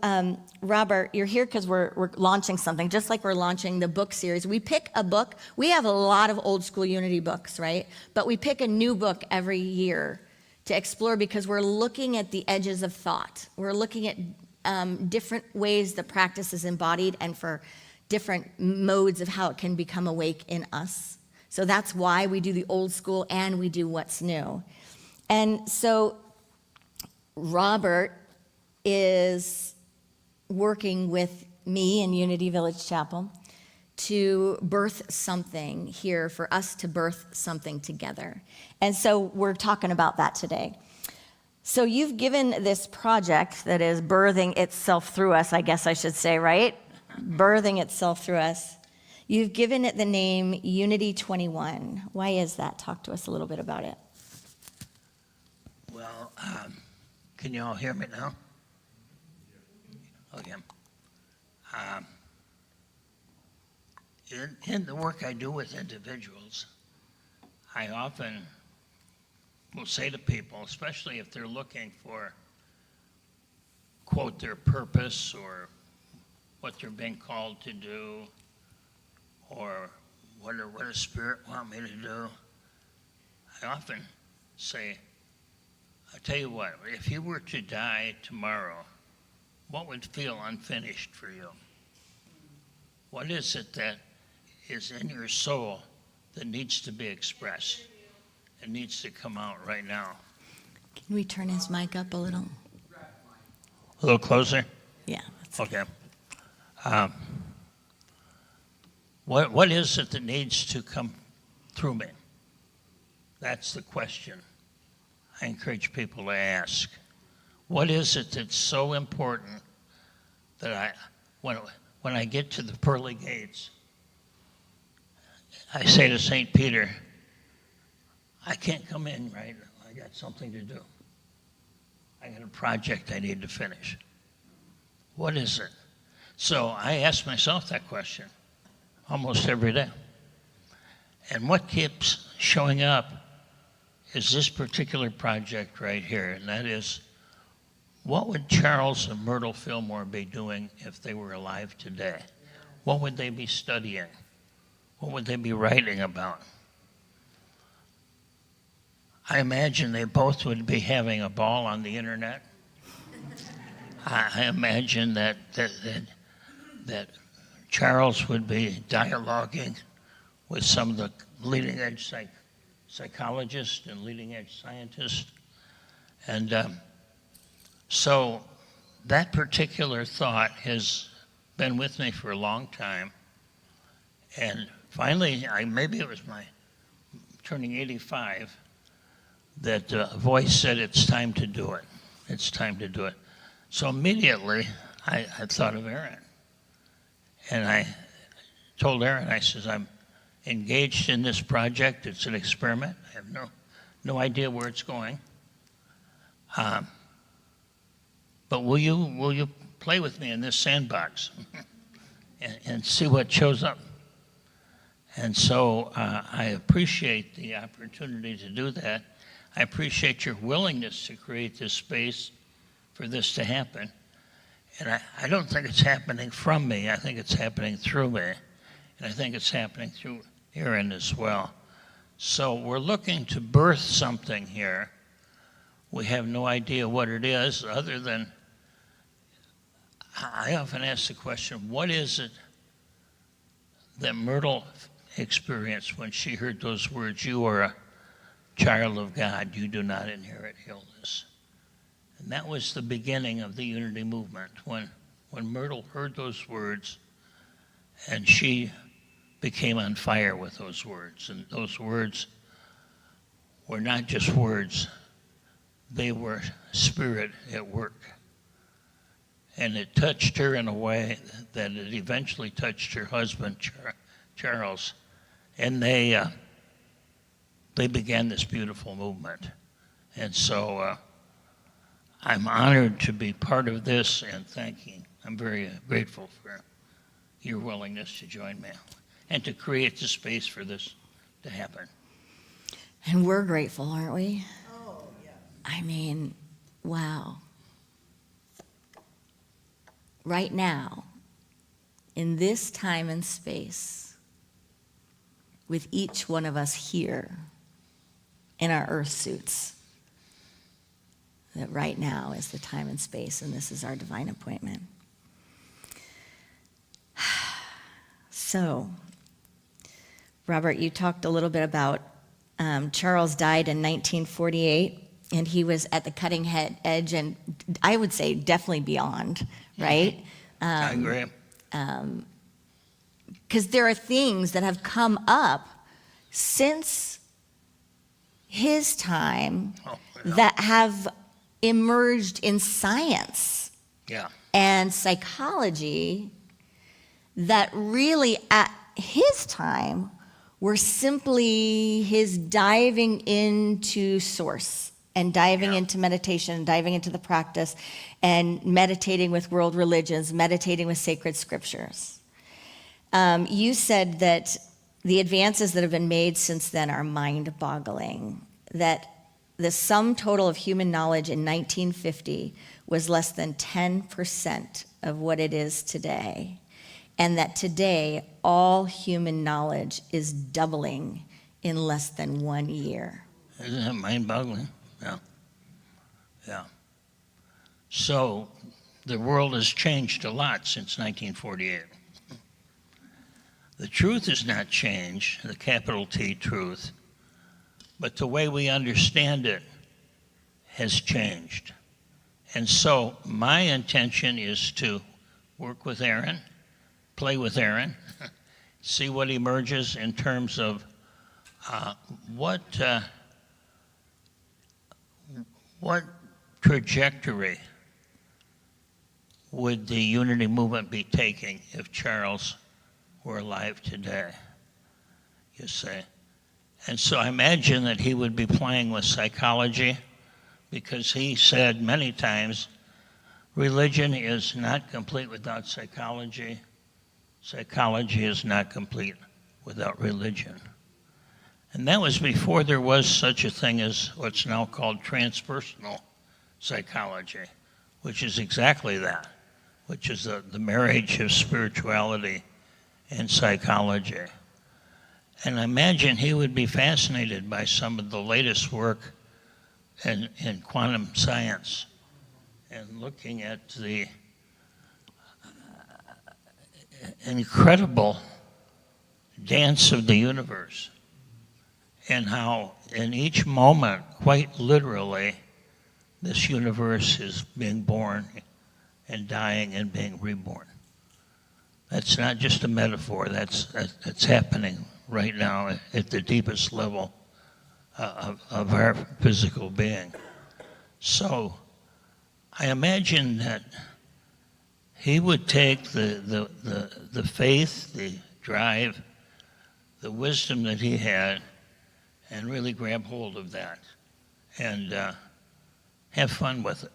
Robert, you're here because we're launching something, just like we're launching the book series. We pick a book. We have a lot of old school unity books, right? But we pick a new book every year to explore because we're looking at the edges of thought. We're looking at different ways the practice is embodied and for different modes of how it can become awake in us. So that's why we do the old school and we do what's new. And so Robert is working with me in Unity Village Chapel to birth something here, for us to birth something together. And so we're talking about that today. So you've given this project that is birthing itself through us, I guess I should say, right? Birthing itself through us. You've given it the name Unity 21. Why is that? Talk to us a little bit about it. Well, can you all hear me now? Okay. In the work I do with individuals, I often will say to people, especially if they're looking for, quote, their purpose or what they're being called to do, or what does Spirit want me to do, I often say, I tell you what, if you were to die tomorrow, what would feel unfinished for you? What is it that is in your soul that needs to be expressed? It needs to come out right now. Can we turn his mic up a little? A little closer? Yeah. That's Okay. What is it that needs to come through me? That's the question I encourage people to ask. What is it that's so important that when I get to the pearly gates, I say to St. Peter, I can't come in right now. I got something to do. I got a project I need to finish. What is it? So I ask myself that question almost every day. And what keeps showing up is this particular project right here, and that is, what would Charles and Myrtle Fillmore be doing if they were alive today? What would they be studying? What would they be writing about? I imagine they both would be having a ball on the internet. I imagine that Charles would be dialoguing with some of the leading edge psychologists and leading edge scientists. And so that particular thought has been with me for a long time. And finally, maybe it was my turning 85, that a voice said, it's time to do it. It's time to do it. So immediately, I thought of Erin. And I told Erin, I says, I'm engaged in this project. It's an experiment. I have no idea where it's going. But will you play with me in this sandbox and see what shows up? And so I appreciate the opportunity to do that. I appreciate your willingness to create this space for this to happen. And I don't think it's happening from me. I think it's happening through me. And I think it's happening through Erin as well. So we're looking to birth something here. We have no idea what it is, other than I often ask the question, what is it that Myrtle experienced when she heard those words, you are a child of God, you do not inherit illness? And that was the beginning of the Unity movement, when Myrtle heard those words and she became on fire with those words. And those words were not just words, they were Spirit at work. And it touched her in a way that it eventually touched her husband, Charles. And they began this beautiful movement. And so I'm honored to be part of this, and I'm very grateful for your willingness to join me and to create the space for this to happen. And we're grateful, aren't we? Oh, yeah. I mean, wow. Right now, in this time and space, with each one of us here in our earth suits, that right now is the time and space, and this is our divine appointment. So, Robert, you talked a little bit about Charles died in 1948, and he was at the cutting edge, and I would say definitely beyond, right? I agree. Because there are things that have come up since his time Oh, yeah. that have emerged in science Yeah. and psychology that really at his time were simply his diving into source and diving into meditation and diving into the practice and meditating with world religions, meditating with sacred scriptures. You said that the advances that have been made since then are mind-boggling, that the sum total of human knowledge in 1950 was less than 10% of what it is today, and that today all human knowledge is doubling in less than 1 year. Isn't that mind-boggling? Yeah. Yeah. So the world has changed a lot since 1948. The truth has not changed, the capital T truth, but the way we understand it has changed. And so my intention is to work with Erin, play with Erin, see what emerges in terms of what trajectory would the unity movement be taking if Charles were alive today, you see. And so I imagine that he would be playing with psychology, because he said many times, religion is not complete without psychology. Psychology is not complete without religion. And that was before there was such a thing as what's now called transpersonal psychology, which is exactly that, which is the marriage of spirituality and psychology. And I imagine he would be fascinated by some of the latest work in quantum science and looking at the incredible dance of the universe and how in each moment, quite literally, this universe is being born and dying and being reborn. That's not just a metaphor, that's happening right now at the deepest level of our physical being. So I imagine that he would take the faith, the drive, the wisdom that he had, and really grab hold of that and have fun with it.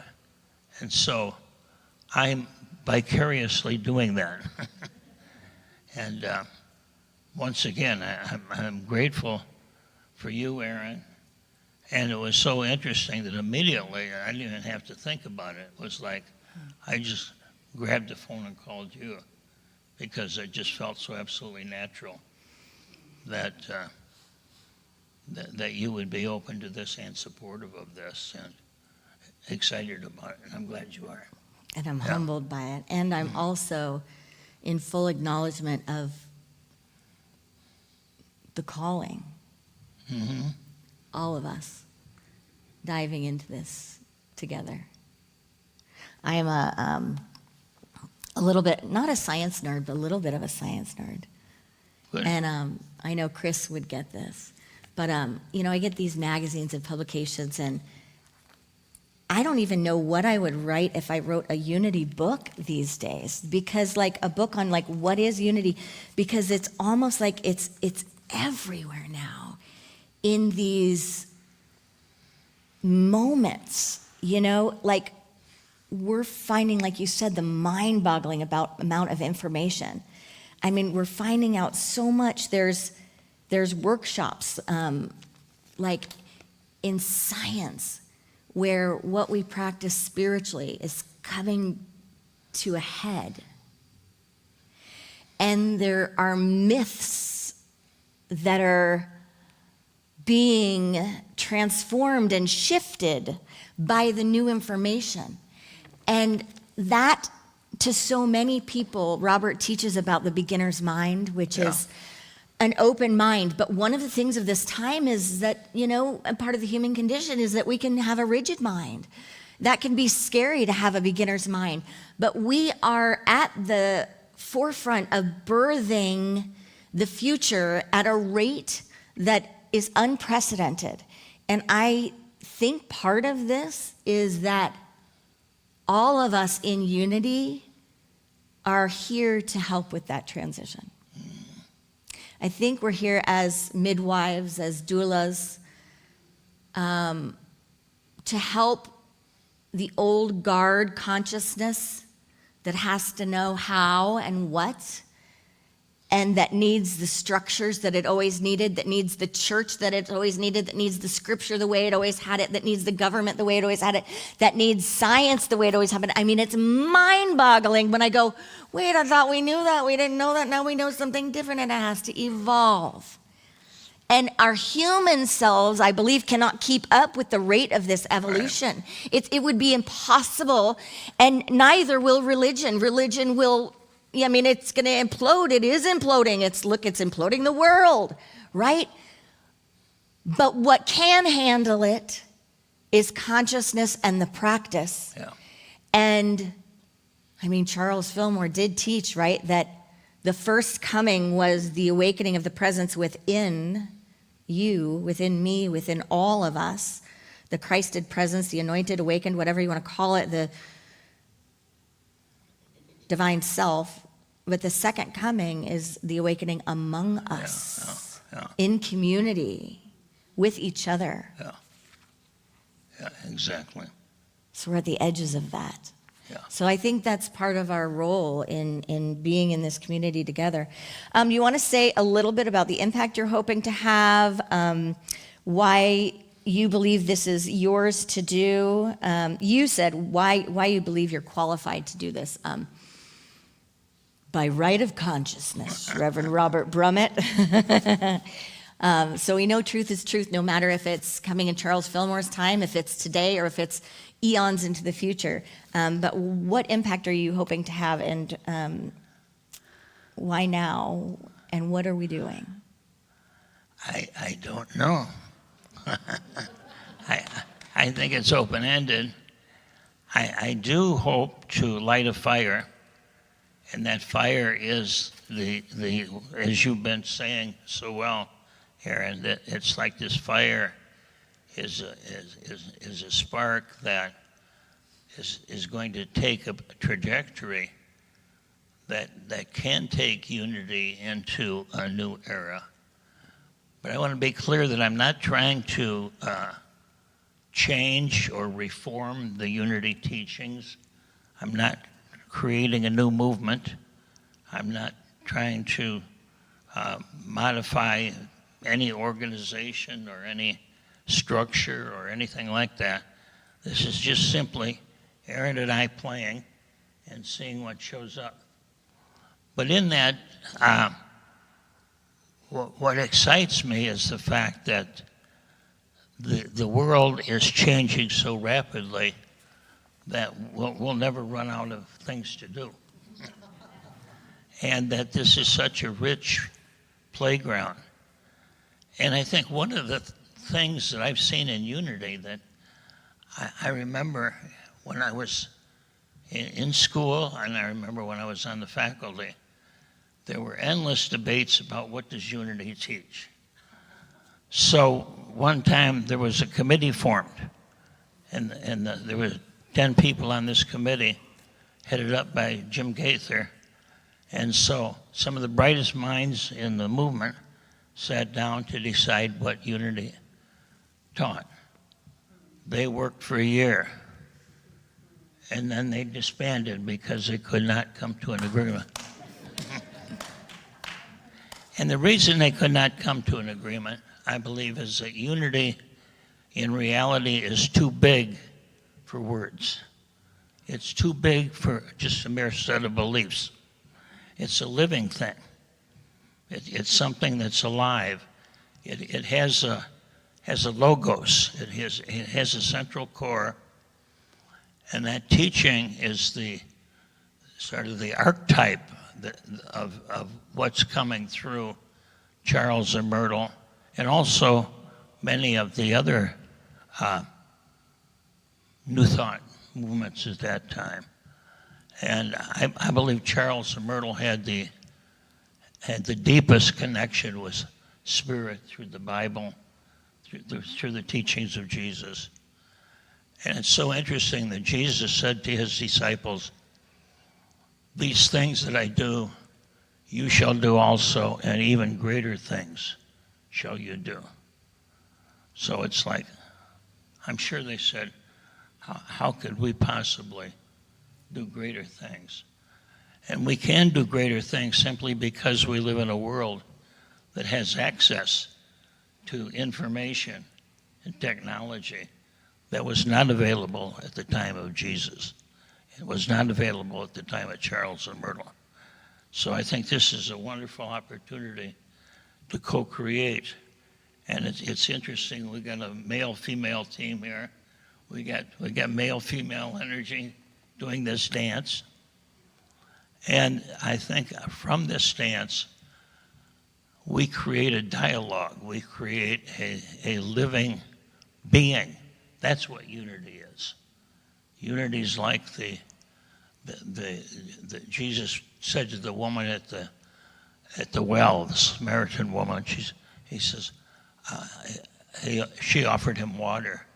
And so I'm vicariously doing that. And once again, I'm grateful for you, Erin. And it was so interesting that immediately, I didn't even have to think about it. It was like I just grabbed the phone and called you, because it just felt so absolutely natural that that you would be open to this and supportive of this and excited about it. And I'm glad you are. And I'm humbled by it. And I'm also in full acknowledgement of the calling. Mm-hmm. All of us diving into this together. I am a little bit, not a science nerd, but a little bit of a science nerd. Good. And I know Chris would get this. But, I get these magazines and publications, and I don't even know what I would write if I wrote a unity book these days, because like a book on like what is unity, because it's almost like it's everywhere now in these moments, like we're finding, like you said, the mind-boggling amount of information. I mean, we're finding out so much. There's workshops like in science where what we practice spiritually is coming to a head. And there are myths that are being transformed and shifted by the new information. And that, to so many people, Robert teaches about the beginner's mind, which is an open mind. But one of the things of this time is that, a part of the human condition is that we can have a rigid mind. That can be scary to have a beginner's mind. But we are at the forefront of birthing the future at a rate that is unprecedented. And I think part of this is that all of us in unity are here to help with that transition. I think we're here as midwives, as doulas, to help the old guard consciousness that has to know how and what, and that needs the structures that it always needed, that needs the church that it always needed, that needs the scripture the way it always had it, that needs the government the way it always had it, that needs science the way it always happened. I mean, it's mind-boggling when I go, wait, I thought we knew that, we didn't know that, now we know something different, and it has to evolve. And our human selves, I believe, cannot keep up with the rate of this evolution. It would be impossible, and neither will religion. Religion will, it's going to implode. It is imploding. It's imploding the world, right? But what can handle it is consciousness and the practice. Yeah. And, Charles Fillmore did teach, right, that the first coming was the awakening of the presence within you, within me, within all of us, the Christed presence, the anointed, awakened, whatever you want to call it, the divine self. But the second coming is the awakening among us, in community, with each other. Yeah, exactly. So we're at the edges of that. Yeah. So I think that's part of our role in being in this community together. You want to say a little bit about the impact you're hoping to have, why you believe this is yours to do. You said why you believe you're qualified to do this. By right of consciousness, Reverend Robert Brummett. So we know truth is truth, no matter if it's coming in Charles Fillmore's time, if it's today, or if it's eons into the future. But what impact are you hoping to have, and why now, and what are we doing? I don't know. I think it's open-ended. I do hope to light a fire, and that fire is the as you've been saying so well, Erin, that it's like this fire is a spark that is going to take a trajectory that can take unity into a new era. But I want to be clear that I'm not trying to change or reform the unity teachings. I'm not creating a new movement. I'm not trying to modify any organization or any structure or anything like that. This is just simply Erin and I playing and seeing what shows up. But in that, what excites me is the fact that the world is changing so rapidly that we'll never run out of things to do. And that this is such a rich playground. And I think one of the things that I've seen in unity that I remember when I was in school, and I remember when I was on the faculty, there were endless debates about what does unity teach. So one time there was a committee formed, and there were 10 people on this committee, headed up by Jim Gaither. And so some of the brightest minds in the movement sat down to decide what unity taught. They worked for a year, and then they disbanded because they could not come to an agreement. And the reason they could not come to an agreement, I believe, is that unity in reality is too big for words. It's too big for just a mere set of beliefs. It's a living thing. It's something that's alive. It has a logos. It has a central core, and that teaching is the sort of the archetype of what's coming through Charles and Myrtle, and also many of the other New Thought movements at that time. And I believe Charles and Myrtle had the deepest connection with Spirit through the Bible, through the teachings of Jesus. And it's so interesting that Jesus said to his disciples, "These things that I do, you shall do also, and even greater things shall you do." So it's like, I'm sure they said, how could we possibly do greater things? And we can do greater things simply because we live in a world that has access to information and technology that was not available at the time of Jesus. It was not available at the time of Charles and Myrtle. So I think this is a wonderful opportunity to co-create. And it's interesting, we got a male-female team here. We got male-female energy doing this dance. And I think from this dance, we create a dialogue. We create a living being. That's what unity is. Unity is like the Jesus said to the woman at the well, the Samaritan woman. He says, she offered him water,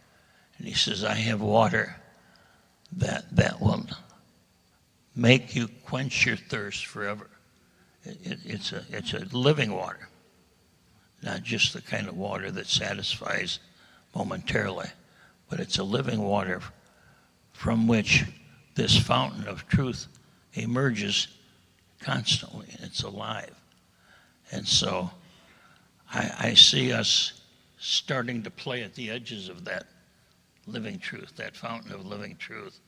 and he says, "I have water that will make you quench your thirst forever." It's a living water, not just the kind of water that satisfies momentarily, but it's a living water from which this fountain of truth emerges constantly, and it's alive. And so I see us starting to play at the edges of that living truth, that fountain of living truth,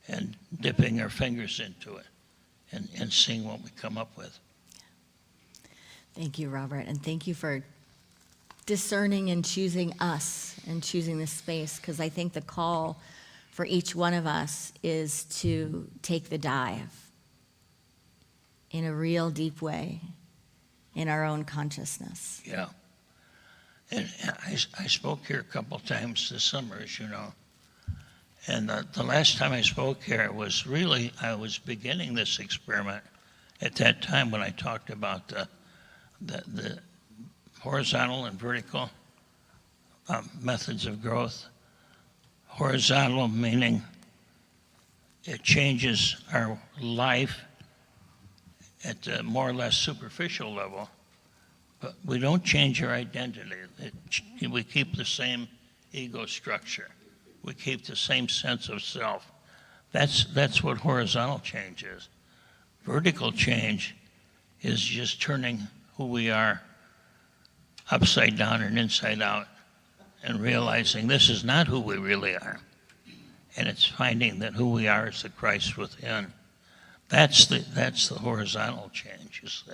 and dipping our fingers into it and seeing what we come up with. Thank you, Robert, and thank you for discerning and choosing us and choosing this space, because I think the call for each one of us is to take the dive in a real deep way in our own consciousness. Yeah. And I spoke here a couple times this summer, as you know. And the last time I spoke here was really, I was beginning this experiment at that time when I talked about the horizontal and vertical methods of growth. Horizontal meaning it changes our life at a more or less superficial level, but we don't change our identity. We keep the same ego structure. We keep the same sense of self. That's what horizontal change is. Vertical change is just turning who we are upside down and inside out and realizing this is not who we really are. And it's finding that who we are is the Christ within. That's the horizontal change, you see.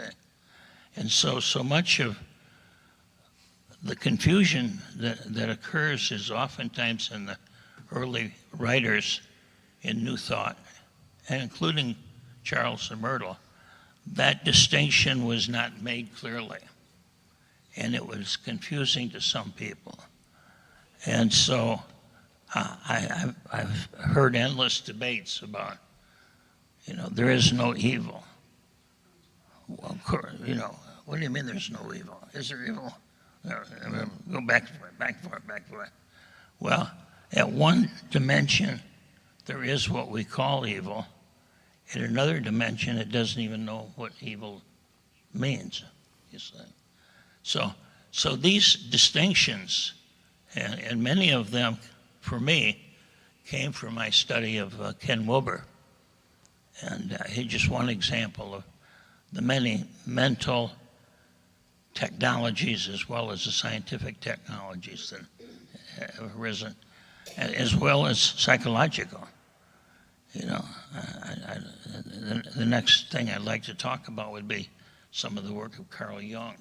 And so much of the confusion that occurs is oftentimes in the early writers in New Thought, and including Charles and Myrtle. That distinction was not made clearly, and it was confusing to some people. And so I've heard endless debates about, there is no evil. Well, of course, what do you mean there's no evil? Is there evil? Go back for it. Well, at one dimension, there is what we call evil. In another dimension, it doesn't even know what evil means, you see. So these distinctions, and many of them, for me, came from my study of Ken Wilber. And he's just one example of the many mental technologies as well as the scientific technologies that have arisen, as well as psychological. The next thing I'd like to talk about would be some of the work of Carl Jung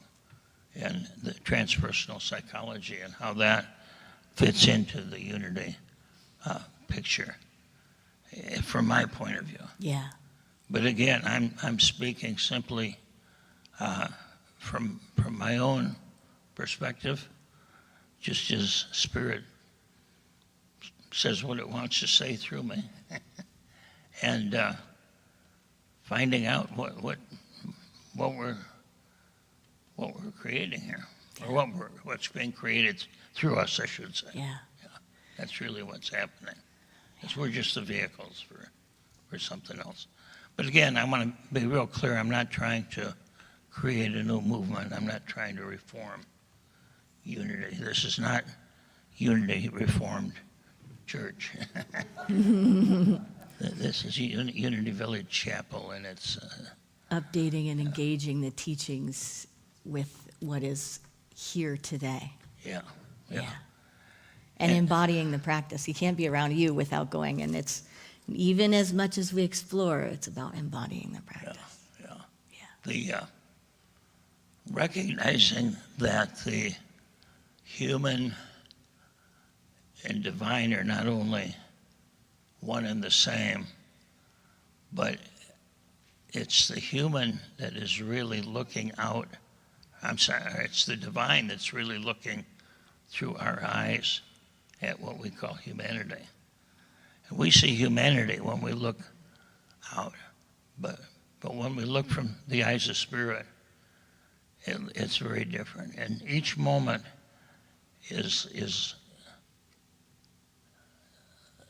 and the transpersonal psychology and how that fits into the unity picture from my point of view. Yeah. But again, I'm speaking simply from my own perspective, just as Spirit says what it wants to say through me, and finding out what we're creating here, or what's being created through us, I should say. Yeah. That's really what's happening. Because we're just the vehicles for something else. But again, I want to be real clear. I'm not trying to create a new movement. I'm not trying to reform unity. This is not Unity Reformed Church. This is Unity Village Chapel, and it's Updating and engaging the teachings with what is here today. yeah. And embodying the practice. You can't be around you without going, and it's even as much as we explore, it's about embodying the practice. The recognizing that the human and divine are not only one and the same, but it's the human that is really looking out. It's the divine that's really looking through our eyes at what we call humanity. And we see humanity when we look out, but when we look from the eyes of Spirit, it's very different. And each moment is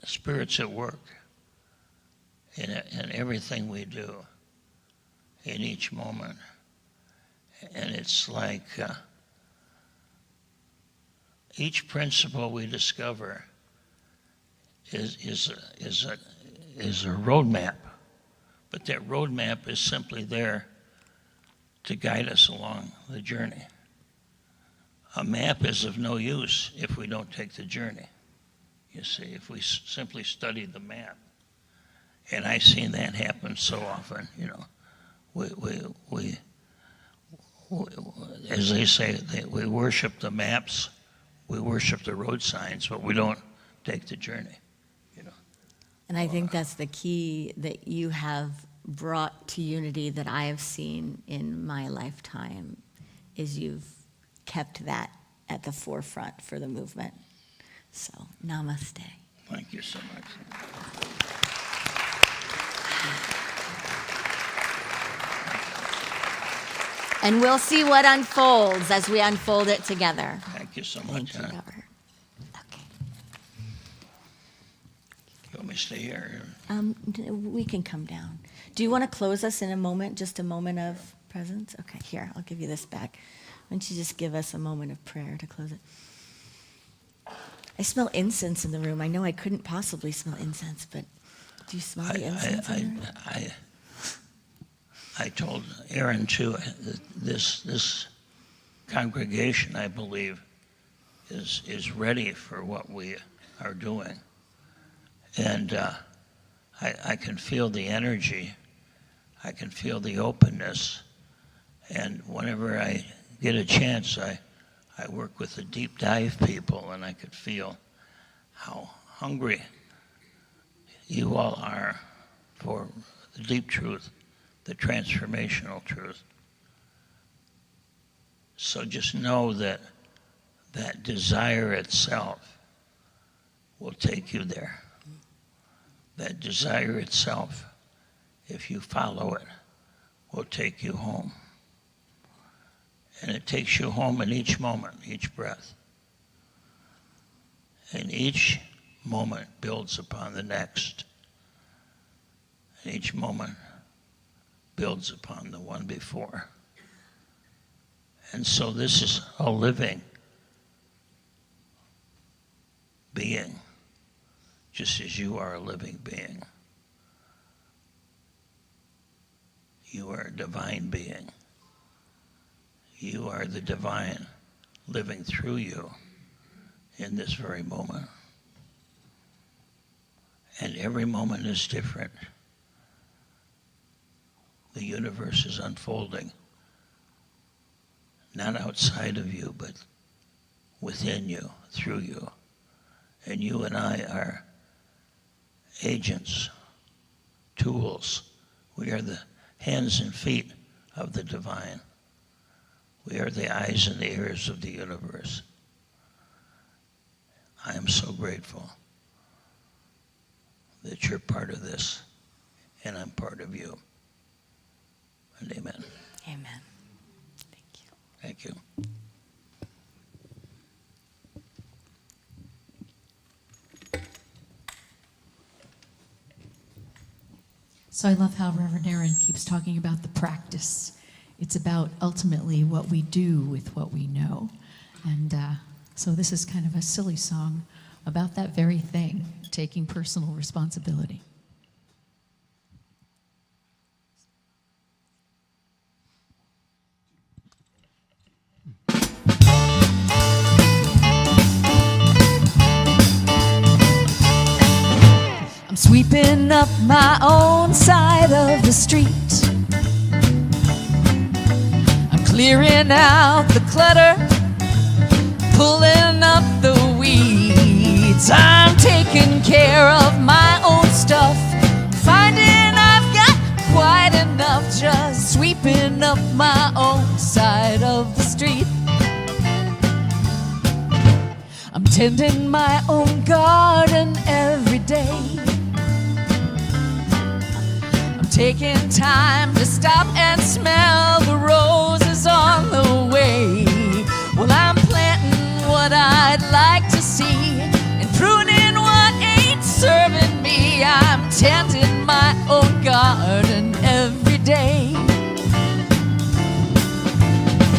Spirit's at work in everything we do, in each moment. And it's like each principle we discover is a roadmap, but that roadmap is simply there to guide us along the journey. A map is of no use if we don't take the journey. You see, if we simply study the map, and I've seen that happen so often. We as they say, we worship the maps, we worship the road signs, but we don't take the journey. And I think that's the key that you have brought to unity that I have seen in my lifetime, is you've kept that at the forefront for the movement. So, namaste. Thank you so much. And we'll see what unfolds as we unfold it together. Thank you so Thank much. you, Huh? Robert. Okay. You want me to stay here? We can come down. Do you want to close us in a moment, just a moment of presence? Okay, here, I'll give you this back. Why don't you just give us a moment of prayer to close it? I smell incense in the room. I know I couldn't possibly smell incense, but do you smell the incense in the room? I told Erin too, this congregation, I believe, is ready for what we are doing. And I can feel the energy. I can feel the openness. And whenever I get a chance, I work with the deep dive people, and I could feel how hungry you all are for the deep truth, the transformational truth. So just know that that desire itself will take you there. That desire itself, if you follow it, will take you home. And it takes you home in each moment, each breath. And each moment builds upon the next. And each moment builds upon the one before. And so this is a living being, just as you are a living being. You are a divine being. You are the divine living through you in this very moment. And every moment is different. The universe is unfolding, not outside of you, but within you, through you. And you and I are agents, tools. We are the hands and feet of the divine. We are the eyes and the ears of the universe. I am so grateful that you're part of this, and I'm part of you. And amen. Amen. Thank you. Thank you. So I love how Reverend Erin keeps talking about the practice. It's about ultimately what we do with what we know. And so this is kind of a silly song about that very thing, taking personal responsibility. I'm sweeping up my own side of the street. I'm clearing out the clutter, pulling up the weeds. I'm taking care of my own stuff, finding I've got quite enough, just sweeping up my own side of the street. I'm tending my own garden every day. Taking time to stop and smell the roses on the way. Well, I'm planting what I'd like to see and pruning what ain't serving me. I'm tending my own garden every day.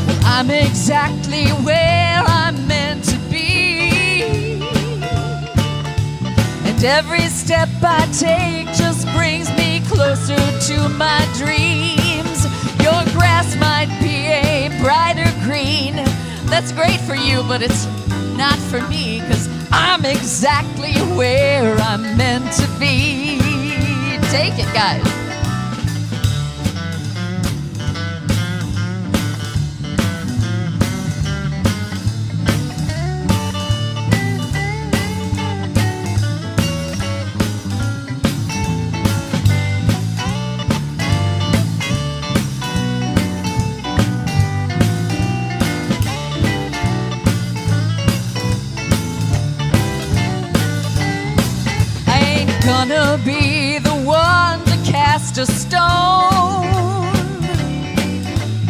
Well, I'm exactly where I'm meant to be, and every step I take just brings me closer to my dreams. Your grass might be a brighter green. That's great for you, but it's not for me, 'cause I'm exactly where I'm meant to be. Take it, guys. Gonna be the one to cast a stone.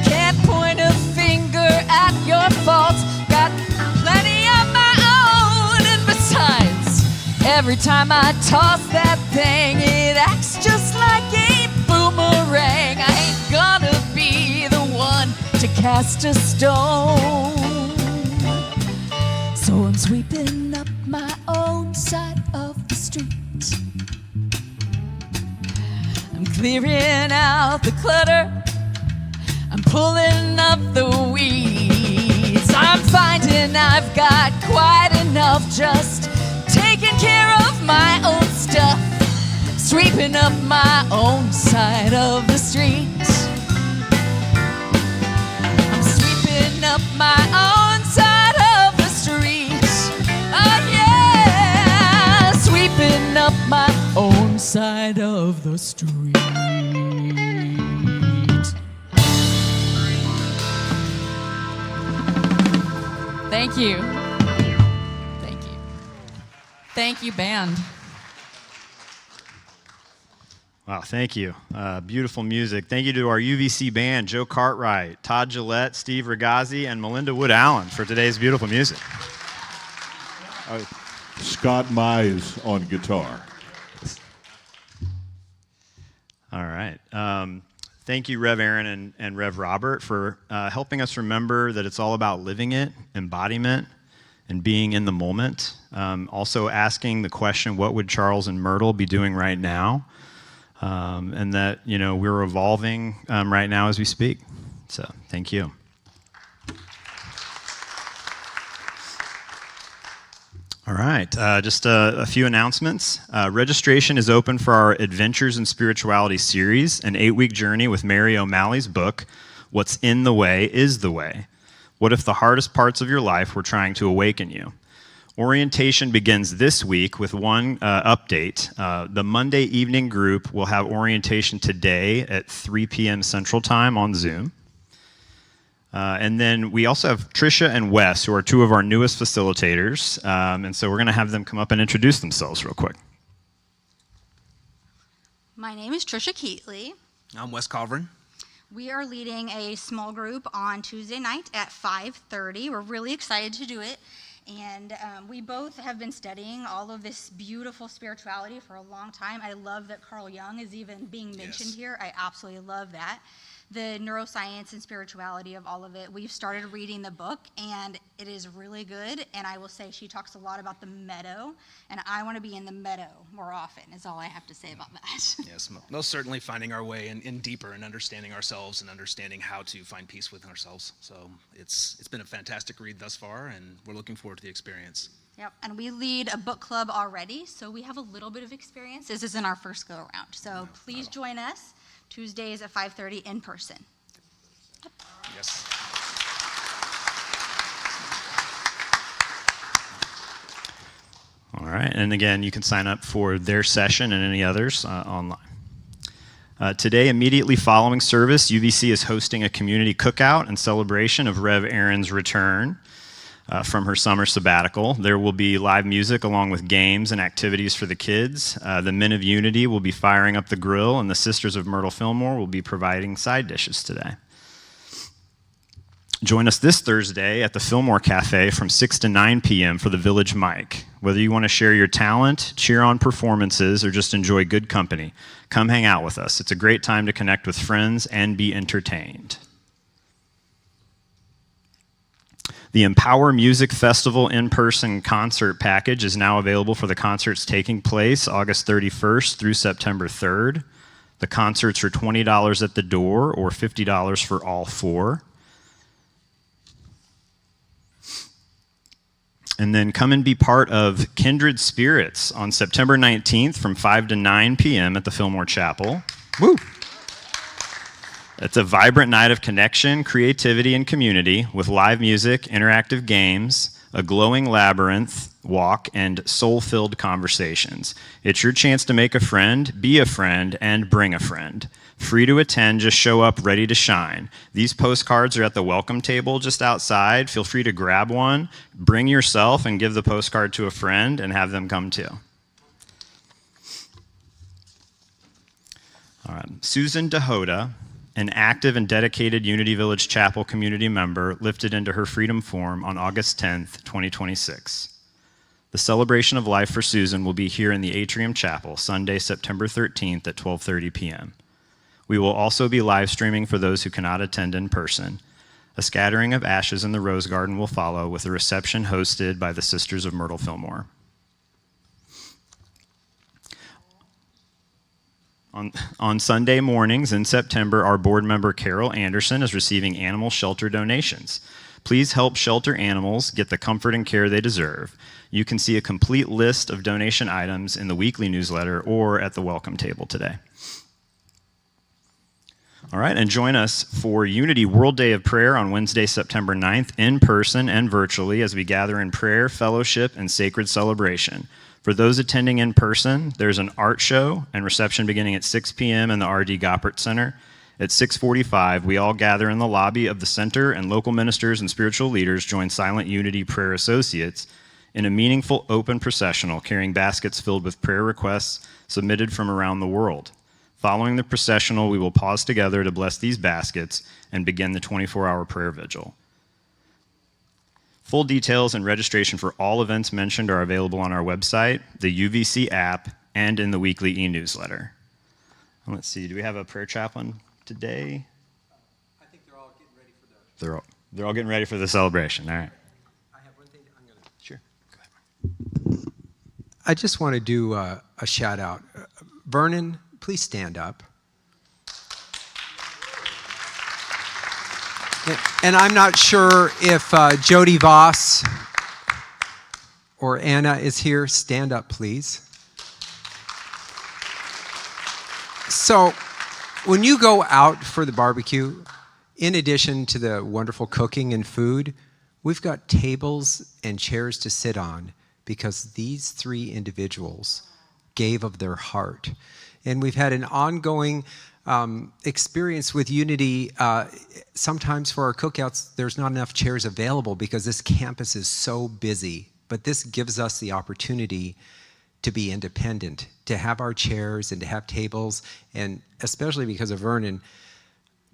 Can't point a finger at your faults, got plenty of my own. And besides, every time I toss that thing, it acts just like a boomerang. I ain't gonna be the one to cast a stone. So I'm sweeping up my own side of the street. I'm clearing out the clutter, I'm pulling up the weeds. I'm finding I've got quite enough, just taking care of my own stuff, sweeping up my own side of the street. I'm sweeping up my own side of the street. Oh yeah, sweeping up my own side of the street. Thank you. Thank you. Thank you, band. Wow, thank you. Beautiful music. Thank you to our UVC band, Joe Cartwright, Todd Gillette, Steve Ragazzi, and Melinda Wood Allen for today's beautiful music. Scott Mize on guitar. All right. Thank you, Rev Aaron and Rev Robert, for helping us remember that it's all about living it, embodiment, and being in the moment. Also asking the question, what would Charles and Myrtle be doing right now? And that, you know, we're evolving right now as we speak. So thank you. All right, just a few announcements. Registration is open for our Adventures in Spirituality series, an 8-week journey with Mary O'Malley's book, What's in the Way is the Way. What if the hardest parts of your life were trying to awaken you? Orientation begins this week with one update. The Monday evening group will have orientation today at 3 p.m. Central Time on Zoom. And then we also have Trisha and Wes, who are two of our newest facilitators. And so we're going to have them come up and introduce themselves real quick. My name is Trisha Keatley. I'm Wes Colvin. We are leading a small group on Tuesday night at 5:30. We're really excited to do it. And we both have been studying all of this beautiful spirituality for a long time. I love that Carl Jung is even being mentioned here. I absolutely love that. The neuroscience and spirituality of all of it. We've started reading the book, and it is really good. And I will say she talks a lot about the meadow, and I want to be in the meadow more often, is all I have to say about that. Yes, most certainly finding our way in deeper and understanding ourselves and understanding how to find peace within ourselves. So it's been a fantastic read thus far, and we're looking forward to the experience. Yep, and we lead a book club already, so we have a little bit of experience. This isn't our first go around, so please join us Tuesdays at 5:30 in person. Yes. All right, and again, you can sign up for their session and any others online. Today, immediately following service, UVC is hosting a community cookout in celebration of Rev. Erin's return from her summer sabbatical. There will be live music along with games and activities for the kids. The Men of Unity will be firing up the grill, and the Sisters of Myrtle Fillmore will be providing side dishes today. Join us this Thursday at the Fillmore Cafe from 6 to 9 p.m. for the Village Mic. Whether you want to share your talent, cheer on performances, or just enjoy good company, come hang out with us. It's a great time to connect with friends and be entertained. The Empower Music Festival in-person concert package is now available for the concerts taking place August 31st through September 3rd. The concerts are $20 at the door or $50 for all four. And then come and be part of Kindred Spirits on September 19th from 5 to 9 p.m. at the Fillmore Chapel. Woo! It's a vibrant night of connection, creativity, and community with live music, interactive games, a glowing labyrinth walk, and soul-filled conversations. It's your chance to make a friend, be a friend, and bring a friend. Free to attend, just show up ready to shine. These postcards are at the welcome table just outside. Feel free to grab one, bring yourself, and give the postcard to a friend and have them come too. All right. Susan DeHoda, an active and dedicated Unity Village Chapel community member, lifted into her freedom form on August 10th, 2026. The celebration of life for Susan will be here in the Atrium Chapel, Sunday, September 13th at 12:30 p.m. We will also be live streaming for those who cannot attend in person. A scattering of ashes in the Rose Garden will follow with a reception hosted by the Sisters of Myrtle Fillmore. On Sunday mornings in September, our board member Carol Anderson is receiving animal shelter donations. Please help shelter animals get the comfort and care they deserve. You can see a complete list of donation items in the weekly newsletter or at the welcome table today. All right, and join us for Unity World Day of Prayer on Wednesday, September 9th, in person and virtually, as we gather in prayer, fellowship, and sacred celebration. For those attending in person, there's an art show and reception beginning at 6 p.m. in the R.D. Goppert Center. At 6:45, we all gather in the lobby of the center, and local ministers and spiritual leaders join Silent Unity Prayer Associates in a meaningful open processional carrying baskets filled with prayer requests submitted from around the world. Following the processional, we will pause together to bless these baskets and begin the 24-hour prayer vigil. Full details and registration for all events mentioned are available on our website, the UVC app, and in the weekly e-newsletter. Let's see, do we have a prayer chaplain today? I think they're all getting ready for the... They're all getting ready for the celebration, all right. I have one thing I'm going to... Sure, go ahead. I just want to do a shout out. Vernon, please stand up. And I'm not sure if Jody Voss or Anna is here. Stand up, please. So when you go out for the barbecue, in addition to the wonderful cooking and food, we've got tables and chairs to sit on because these three individuals gave of their heart. And we've had an ongoing experience with Unity, sometimes for our cookouts, there's not enough chairs available because this campus is so busy. But this gives us the opportunity to be independent, to have our chairs and to have tables, and especially because of Vernon,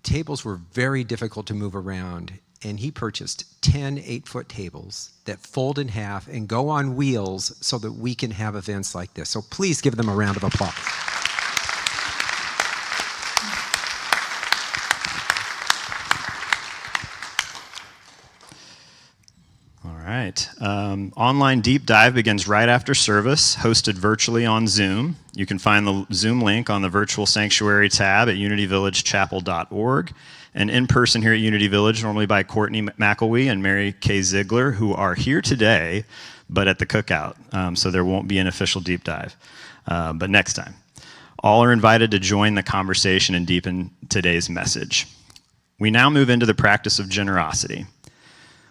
tables were very difficult to move around, and he purchased 10 8-foot tables that fold in half and go on wheels so that we can have events like this. So please give them a round of applause. All right. Online deep dive begins right after service, hosted virtually on Zoom. You can find the Zoom link on the virtual sanctuary tab at unityvillagechapel.org. And in person here at Unity Village, normally by Courtney McElwee and Mary Kay Ziegler, who are here today, but at the cookout. So there won't be an official deep dive, but next time. All are invited to join the conversation and deepen today's message. We now move into the practice of generosity.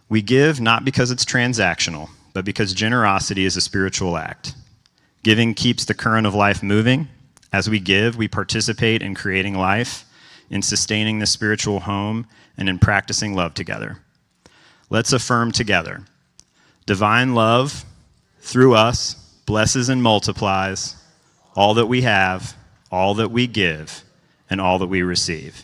We give not because it's transactional, but because generosity is a spiritual act. Giving keeps the current of life moving. As we give, we participate in creating life, in sustaining the spiritual home, and in practicing love together. Let's affirm together. Divine love, through us, blesses and multiplies all that we have, all that we give, and all that we receive.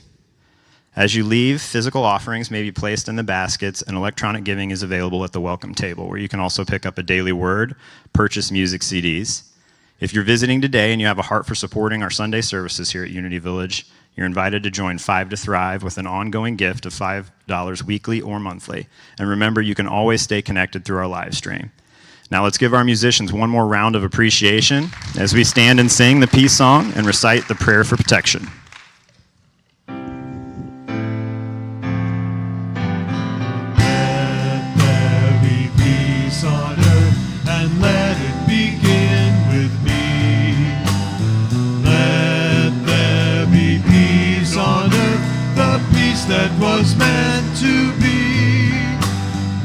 As you leave, physical offerings may be placed in the baskets, and electronic giving is available at the welcome table, where you can also pick up a daily word, purchase music CDs. If you're visiting today and you have a heart for supporting our Sunday services here at Unity Village, you're invited to join 5 to Thrive with an ongoing gift of $5 weekly or monthly. And remember, you can always stay connected through our live stream. Now let's give our musicians one more round of appreciation as we stand and sing the peace song and recite the prayer for protection. On earth, and let it begin with me. Let there be peace on earth, the peace that was meant to be,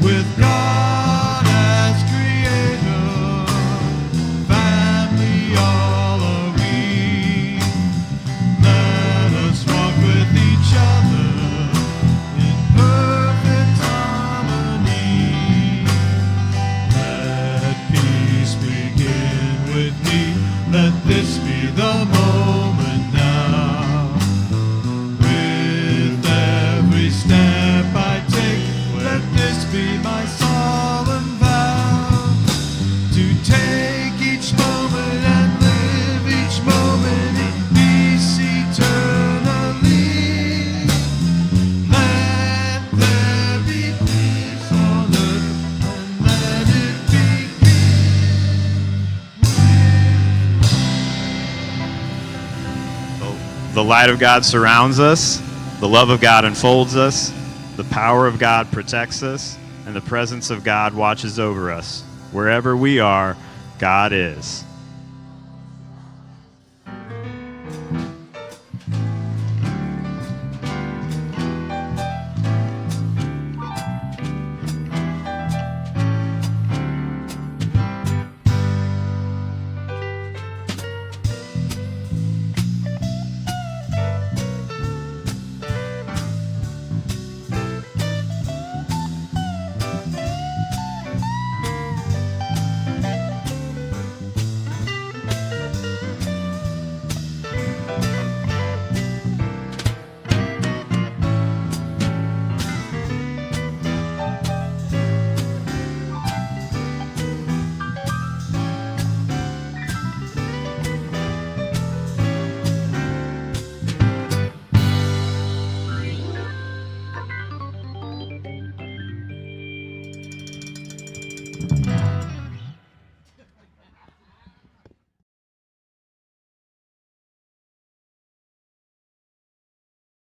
with God as creator, family all are we. Let us walk with each other in perfect harmony. Let this be the moment now. With every step I take, let this be my solemn vow. To take each moment and live each moment in peace eternally. Let there be peace on earth, and let it The light of God surrounds us, the love of God enfolds us, the power of God protects us, and the presence of God watches over us. Wherever we are, God is.